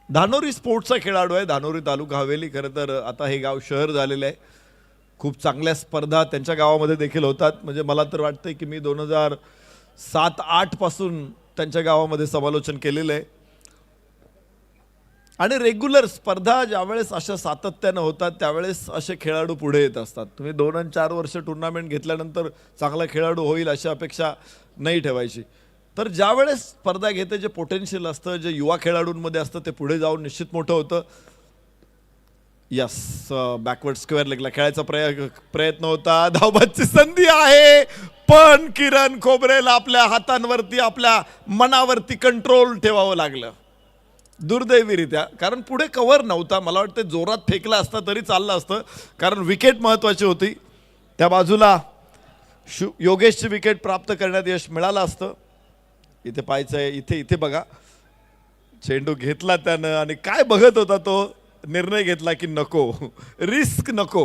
धानोरी स्पोर्ट्सचा खेळाडू आहे. धानोरी तालुका हवेली. खरं तर आता हे गाव शहर झालेलं आहे. खूप चांगल्या स्पर्धा त्यांच्या गावामध्ये देखील होतात. म्हणजे मला तर वाटतंय की मी 2007-08 पासून त्यांच्या गावामध्ये समालोचन केलेलं आहे. आणि रेग्युलर स्पर्धा ज्यावेळेस अशा सातत्यानं होतात त्यावेळेस असे खेळाडू पुढे येत असतात. तुम्ही 2 आणि 4 वर्ष टुर्नामेंट घेतल्यानंतर चांगला खेळाडू होईल अशी अपेक्षा नाही ठेवायची. तर ज्यावेळेस स्पर्धा घेते, जे पोटेन्शियल असतं, जे युवा खेळाडूंमध्ये असतं, ते पुढे जाऊन निश्चित मोठं होतं. यस, बॅकवर्ड स्क्वेअर लेगला खेळायचा प्रयत्न होता. धावबादची संधी आहे, पण किरण खोबरेला आपल्या हातांवरती, आपल्या मनावरती कंट्रोल ठेवावं लागलं दुर्दैवीरित्या. कारण पुढे कव्हर नव्हता. मला वाटतं जोरात फेकला असता तरी चाललं असतं, कारण विकेट महत्त्वाची होती. त्या बाजूला योगेशची विकेट प्राप्त करण्यात यश मिळालं असतं. इथे पाहायचं आहे, इथे बघा, चेंडू घेतला त्यानं आणि काय बघत होता तो. निर्णय घेतला की नको, रिस्क नको.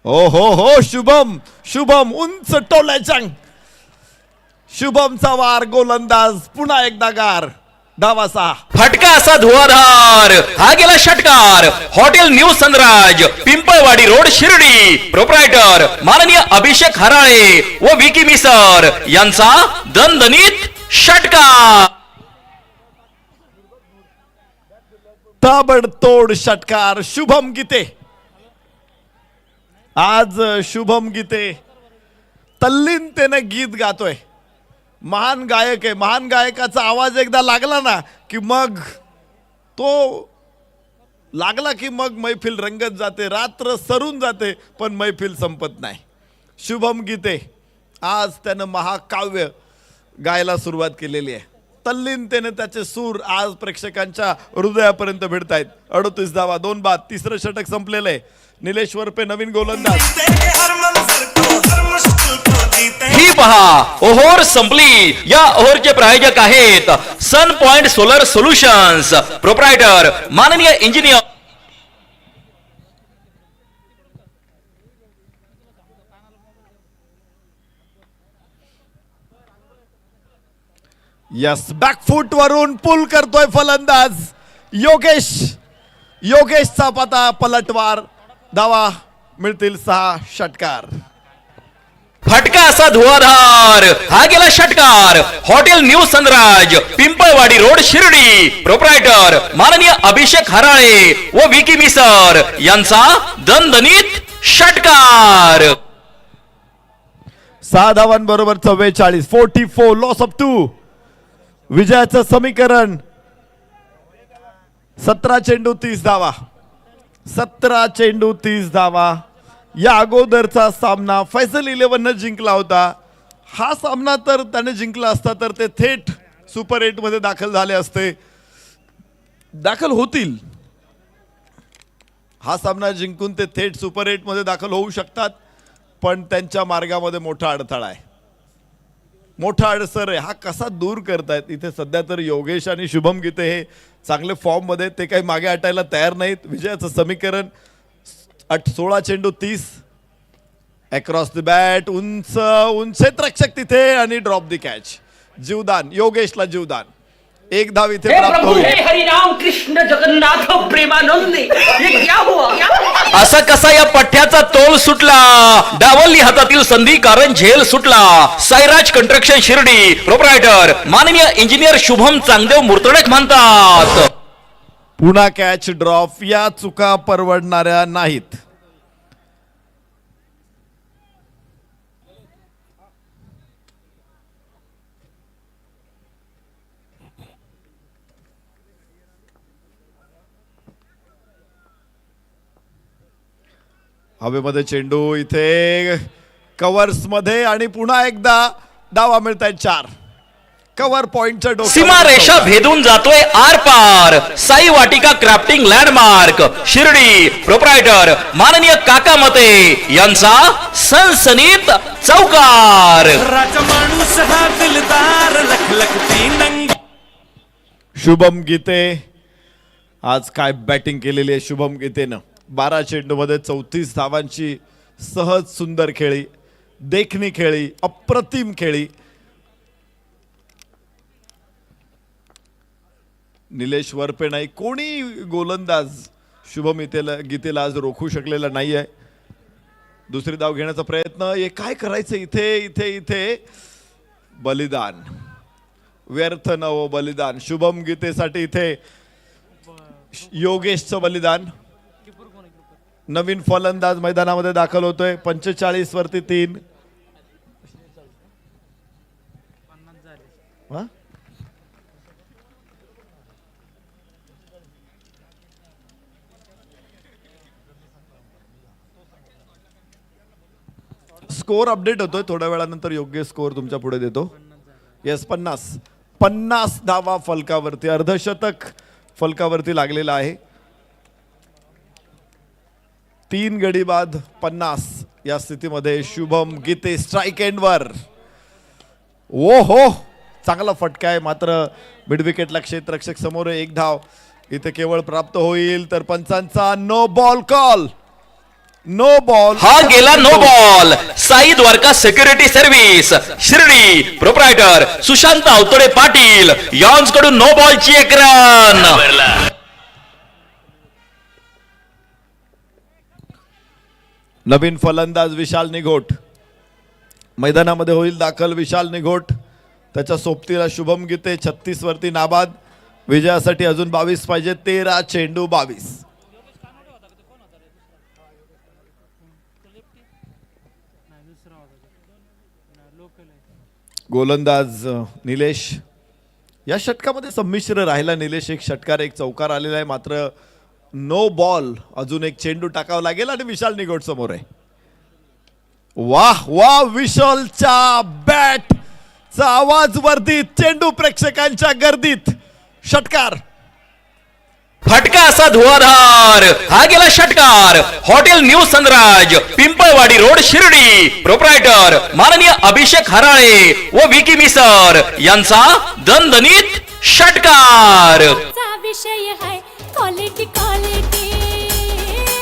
हो हो हो, शुभम उंच टोलायचा. शुभमचा वार, गोलंदाज पुन्हा एकदा गार. धावा 6. फटका असा धुवाधार. हा गेला षटकार. Hotel new Sanraj, Pimpalwadi road, Shirdi. Proprietor माननीय अभिषेक हराळे व विकी मिसर यांचा दणदणीत षटकार. ताबडतोड षटकार शुभम गीते. आज शुभम गीते तल्लीनतेने गीत गातोय. महान गायक आहे. महान गायकाचा आवाज एकदा लागला ना की मग तो लागला की मग मैफिल रंगत जाते, रात्र सरून जाते, पण मैफिल संपत नाही. शुभम गीते आज त्यानं महाकाव्य गायला सुरुवात केलेली आहे. तल्लीनतेने त्याचे सूर आज प्रेक्षकांच्या हृदयापर्यंत भिडत आहेत. 38 धावा, 2 बाद. तिसरं षटक संपलेलं आहे. निलेश वरपे नवीन गोलंदाज. ही पहा, ओव्हर संपली. या ओव्हरचे प्रायोजक आहेत सन पॉइंट सोलर सोल्युशन्स. प्रोप्रायटर माननीय इंजिनियर यस, बॅकफूट वरून पुल करतोय फलंदाज योगेशचा पता पलटवार, धावा मिळतील 6 षटकार. फटका असा धुवाधार, हा गेला षटकार. Hotel new Sanraj, Pimpalwadi road, Shirdi. Proprietor माननीय अभिषेक हराळे व विकी मिसर यांचा दणदणीत षटकार. 6 धावांबरोबर 44, 44 लॉस ऑफ 2. विजयाचं समीकरण 17 चेंडू 30 धावा. 17 चेंडू 30 धावा. या अगोदरचा सामना फैसल 11 जिंकला होता. हा सामना तर त्याने जिंकला असता तर ते थेट सुपर 8 मध्ये दाखल झाले असते, दाखल होतील. हा सामना जिंकून ते थेट सुपर 8 मध्ये दाखल होऊ शकतात, पण त्यांच्या मार्गामध्ये मोठा अडथळा आहे, मोठा अडसर आहे. हा कसा दूर करतायत? इथे सध्या तर योगेश आणि शुभम गीते हे चांगले फॉर्म मध्ये, ते काही मागे हटायला तयार नाहीत. विजयाचं समीकरण 16 चेंडू 30. अक्रॉस द बॅट, उंच क्षेत्ररक्षक तिथे आणि ड्रॉप द कॅच. जीवदान, योगेशला जीवदान. 1 धाव इथे प्राप्त होईल. हरिनाम कृष्ण जगन्नाथ प्रेमानंद, ये क्या हुआ? असा कसा या पठ्याचा तोल सुटला, डावलली हातातील संधी कारण झेल सुटला. साईराज कंस्ट्रक्शन शिर्डी, प्रोप्रायटर माननीय इंजिनियर शुभम चांगदेव मुर्तडक म्हणतात. पुन्हा कॅच ड्रॉप, या चुका परवडणाऱ्या नाहीत. हवेमध्ये चेंडू इथे कव्हर्स मध्ये आणि पुन्हा एकदा धावा मिळत आहेत 4. कव्हर पॉइंटच्या डोक्यावर सीमा रेषा भेदून जातोय आर पार. साई वाटिका क्राफ्टिंग लँडमार्क शिर्डी, प्रोप्रायटर माननीय काका मते यांचा सनसनीत चौकार. माणूस हा दिलदार लखलखती नंग. शुभम गीते आज काय बॅटिंग केलेली आहे शुभम गीतेनं. 12 चेंडूमध्ये 34 धावांची सहज सुंदर खेळी, देखणी खेळी, अप्रतिम खेळी. निलेश वरपे नाही, कोणी गोलंदाज शुभम गीतेला आज रोखू शकलेला नाही आहे. दुसरी धाव घेण्याचा प्रयत्न, हे काय करायचं इथे इथे इथे बलिदान, व्यर्थ नवो बलिदान. शुभम गीतेसाठी इथे योगेशचं बलिदान. नवीन फलंदाज मैदानामध्ये दाखल होतोय. 45 वरती 3. स्कोर अपडेट होतोय थोड्या वेळानंतर, योग्य स्कोर तुमच्या पुढे देतो. येस, 50 धावा फलकावरती, अर्धशतक फलकावरती लागलेला आहे. 3 गडी बाद 50 या स्थितीमध्ये शुभम गीते स्ट्राईक एंडवर. ओ हो, चांगला फटका आहे, मात्र मिड विकेटला क्षेत्ररक्षक समोर 1 धाव इथे केवळ प्राप्त होईल. तर पंचांचा no ball call, no ball. हा गेला no ball. Sai Dwarka security service Shirdi, proprietor Sushant Avatade Patil यांच्याकडून नो बॉलची 1 रन. नवीन फलंदाज विशाल निघोट मैदानामध्ये होईल दाखल. विशाल निघोट, त्याच्या सोबतीला शुभम गीते 36 वरती नाबाद. विजयासाठी अजून 22 पाहिजे. 13 चेंडू 22. गोलंदाज निलेश या षटकामध्ये संमिश्र राहिला. निलेश 1 षटकार 1 चौकार आलेला आहे, मात्र नो बॉल. अजून 1 चेंडू टाकावा लागेल आणि विशाल निघोट समोर आहे. वाह वाह, विशालच्या बॅटचा आवाज वर्धित, चेंडू प्रेक्षकांच्या गर्दीत. षटकार, फटका असा धुवाधार, हा गेला षटकार. Hotel new Sanraj, Pimpalwadi road, Shirdi. Proprietor माननीय अभिषेक हराळे व विकी मिसर यांचा दणदणीत षटकार. विषय है क्वालिटी क्वालिटी,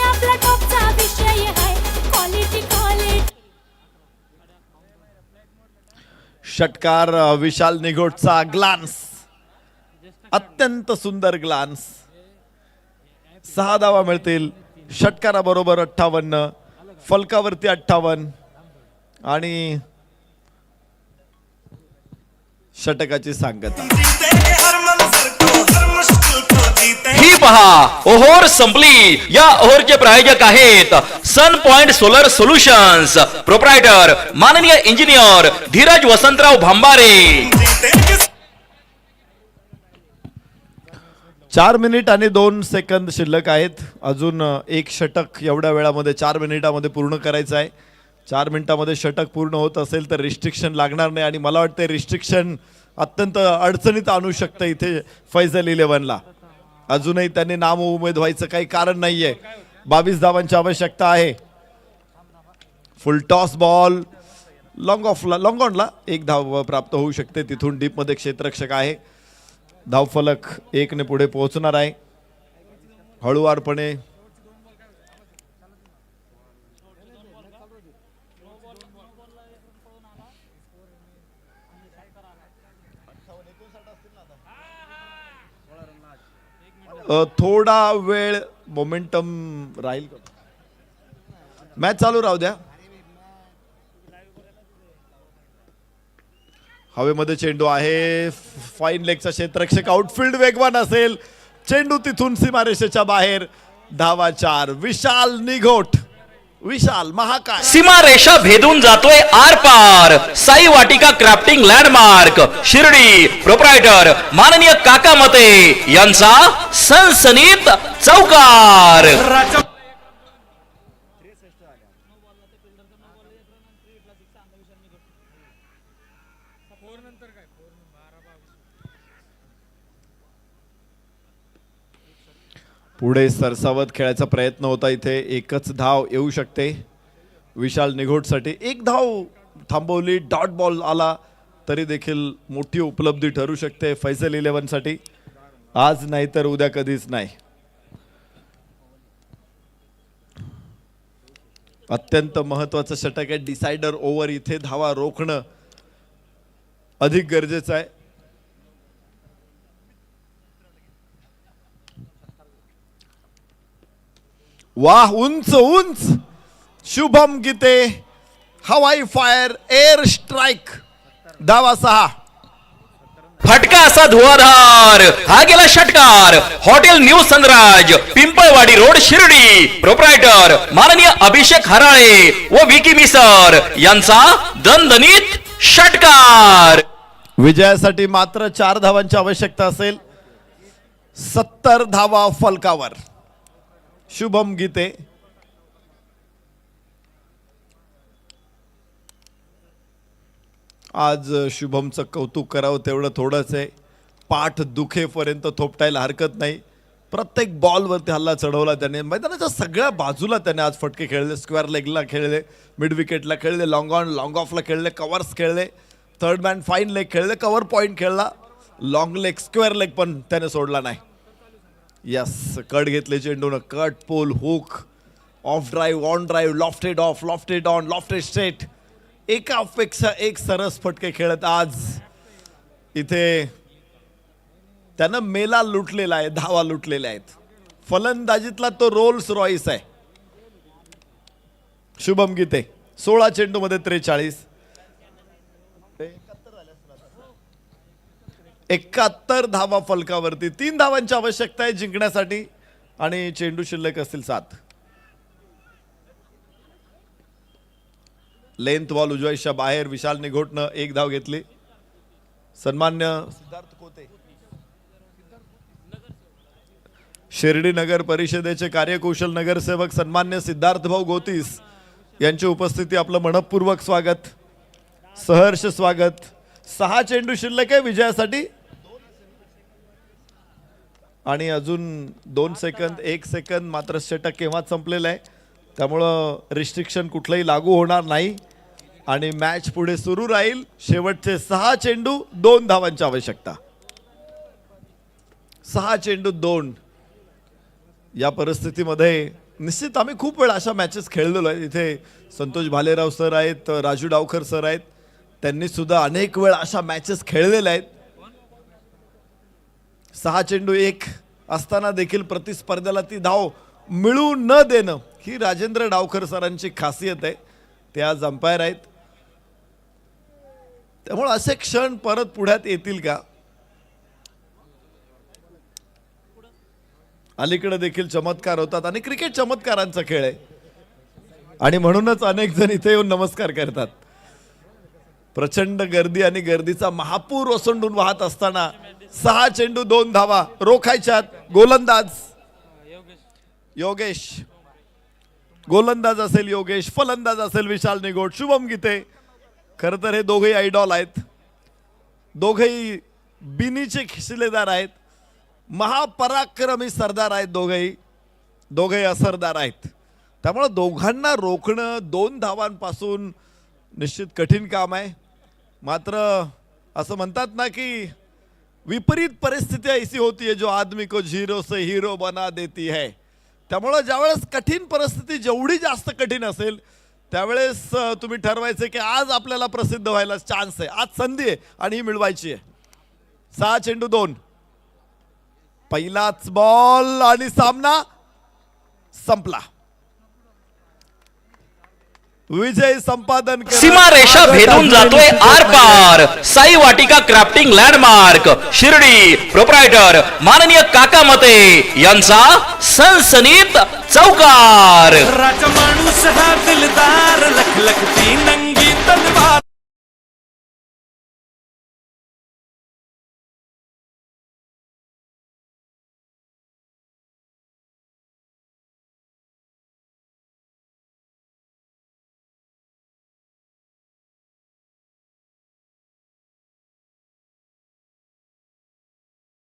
आपला टॉपचा विषय है क्वालिटी क्वालिटी. षटकार विशाल निघोटचा ग्लान्स, अत्यंत सुंदर ग्लान्स. 6 धावा मिळतील. षटकाराबरोबर 58, फलकावरती 58 आणि षटकाची सांगता. ही पहा ओहोर संपली. या ओहोरचे प्रायोजक आहेत सन पॉइंट सोलर सोल्युशन्स, प्रोप्रायटर माननीय इंजिनियर धीरज वसंतराव भांबारे. 4 मिनिट आणि 2 सेकंद शिल्लक आहेत. अजून एक षटक एवढ्या वेळामध्ये 4 मिनिटामध्ये पूर्ण करायचं आहे. 4 मिनिटामध्ये षटक पूर्ण होत असेल तर रिस्ट्रिक्शन लागणार नाही आणि मला वाटतं रिस्ट्रिक्शन अत्यंत अडचणीत आणू शकतं इथे फैजल 11ला. अजूनही त्यांनी नाम उमेद व्हायचं काही कारण नाहीये. 22 धावांची आवश्यकता आहे. फुल टॉस बॉल लॉंग ऑनला 1 धाव प्राप्त होऊ शकते. तिथून डीप मध्ये क्षेत्ररक्षक आहे. धावफलक 1 ने पुढे पोहोचणार आहे. हळूवारपणे थोडा वेळ मोमेंटम राहील. मॅच चालू राहू द्या. हवेमध्ये चेंडू आहे. फाईन लेगचा क्षेत्ररक्षक आउटफील्ड वेगवान असेल. चेंडू तिथून सीमारेषेच्या बाहेर. धावा 4. विशाल निघोट, विशाल महाकाय. सीमा रेषा भेदून जातोय आर पार. साई वाटिका क्राफ्टिंग लँडमार्क शिर्डी, प्रोप्रायटर माननीय काका मते यांचा सनसनीत चौकार. पुढे सरसावत खेळायचा प्रयत्न होता. इथे एकच धाव येऊ शकते विशाल निघोटसाठी. 1 धाव थांबवली. डॉट बॉल आला तरी देखील मोठी उपलब्धी ठरू शकते फैजल 11साठी. आज नाही तर उद्या कधीच नाही. अत्यंत महत्वाचं षटक आहे. डिसायडर ओव्हर. इथे धावा रोखणं अधिक गरजेचं आहे. वाह, उंच उंच. शुभम गीते हवाई फायर एअर स्ट्राइक. धावा 6. फटका असा धुवाधार. हा गेला षटकार. Hotel new Sanraj, Pimpalwadi road Shirdi, proprietor माननीय अभिषेक हराळे व विकी मिसर यांचा दणदणीत षटकार. विजयासाठी मात्र 4 धावांची आवश्यकता असेल. 70 धावा फलकावर. शुभम गीते आज शुभमचं कौतुक करावं तेवढं थोडंच आहे. पाठ दुखेपर्यंत थोपटायला हरकत नाही. प्रत्येक बॉलवरती हल्ला चढवला त्याने. मैदानाच्या सगळ्या बाजूला त्याने आज फटके खेळले. स्क्वेअर लेगला खेळले, मिड विकेटला खेळले, लॉंग ऑन लॉंग ऑफला खेळले, कव्हर्स खेळले, थर्ड मॅन फाईन लेग खेळले, कव्हर पॉईंट खेळला, लॉंग लेग स्क्वेअर लेग पण त्याने सोडला नाही. यस, कट घेतले चेंडून. Cut, pull, hook, off drive, on drive, lofted off, lofted on, lofted straight. एकापेक्षा एक सरस फटके खेळत आज इथे त्यानं मेला लुटलेला आहे. धावा लुटलेल्या आहेत. फलंदाजीतला तो रोल्स रॉईस आहे शुभम गीते. 16 चेंडू मध्ये 43. 71 धावा फलकावरती. 3 धावांची आवश्यकता आहे जिंकण्यासाठी आणि चेंडू शिल्लक असतील 7. लेंथ बॉल उजवाईच्या बाहेर. विशाल निघोटनं 1 धाव घेतली. सन्मान्य सिद्धार्थ कोते, शिर्डी नगर परिषदेचे कार्यकुशल नगरसेवक सन्मान्य सिद्धार्थ भाऊ गोतीस यांची उपस्थिती आपलं मनपूर्वक स्वागत, सहर्ष स्वागत. 6 चेंडू शिल्लक आहे विजयासाठी आणि अजून 2 सेकंद 1 सेकंद मात्र षटक केव्हाच संपलेलं आहे. त्यामुळं रिस्ट्रिक्शन कुठलंही लागू होणार नाही आणि मॅच पुढे सुरू राहील. शेवटचे 6 चेंडू 2 धावांची आवश्यकता. 6 चेंडू 2. या परिस्थितीमध्ये निश्चित आम्ही खूप वेळ अशा मॅचेस खेळलेलो आहे. इथे संतोष भालेराव सर आहेत, राजू डावकर सर आहेत, त्यांनी सुद्धा अनेक वेळ अशा मॅचेस खेळलेल्या आहेत. 6 चेंडू 1 असताना देखील प्रतिस्पर्ध्याला ती धाव मिळू न देणं ही राजेंद्र डावकर सरांची खासियत आहे. ते आज अंपायर आहेत. त्यामुळे असे क्षण परत पुढ्यात येतील का? अलीकडे देखील चमत्कार होतात आणि क्रिकेट चमत्कारांचा खेळ आहे आणि म्हणूनच अनेक जण इथे येऊन नमस्कार करतात. प्रचंड गर्दी आणि गर्दीचा महापूर ओसंडून वाहत असताना 6 चेंडू 2 धावा रोखायच्यात. गोलंदाज योगेश, गोलंदाज असेल योगेश, फलंदाज असेल विशाल निगोड, शुभम गीते. खरं तर हे दोघेही आयडॉल आहेत, दोघेही बिनीचे खिसलेदार आहेत, महापराक्रमी सरदार आहेत, दोघेही असरदार आहेत. त्यामुळे दोघांना रोखणं 2 धावांपासून निश्चित कठीण काम आहे. मात्र असं म्हणतात ना की विपरीत परिस्थिती ऐसी होती है जो आदमी को झिरो से हीरो बना देती है. त्यामुळे ज्यावेळेस कठीण परिस्थिती जेवढी जास्त कठीण असेल त्यावेळेस तुम्ही ठरवायचे की आज आपल्याला प्रसिद्ध व्हायला चान्स आहे, आज संधी आहे आणि ही मिळवायची आहे. 6 चेंडू 2, पहिलाच बॉल आणि सामना संपला. विजय संपादन करत सीमा रेषा भेदून जातोय आर पार. साई वाटिका क्राफ्टिंग लँडमार्क शिर्डी, प्रोप्रायटर माननीय काका मते यांचा सनसनीत चौकार. राजा माणूस हा दिलदार लखलखती नंगी तलवार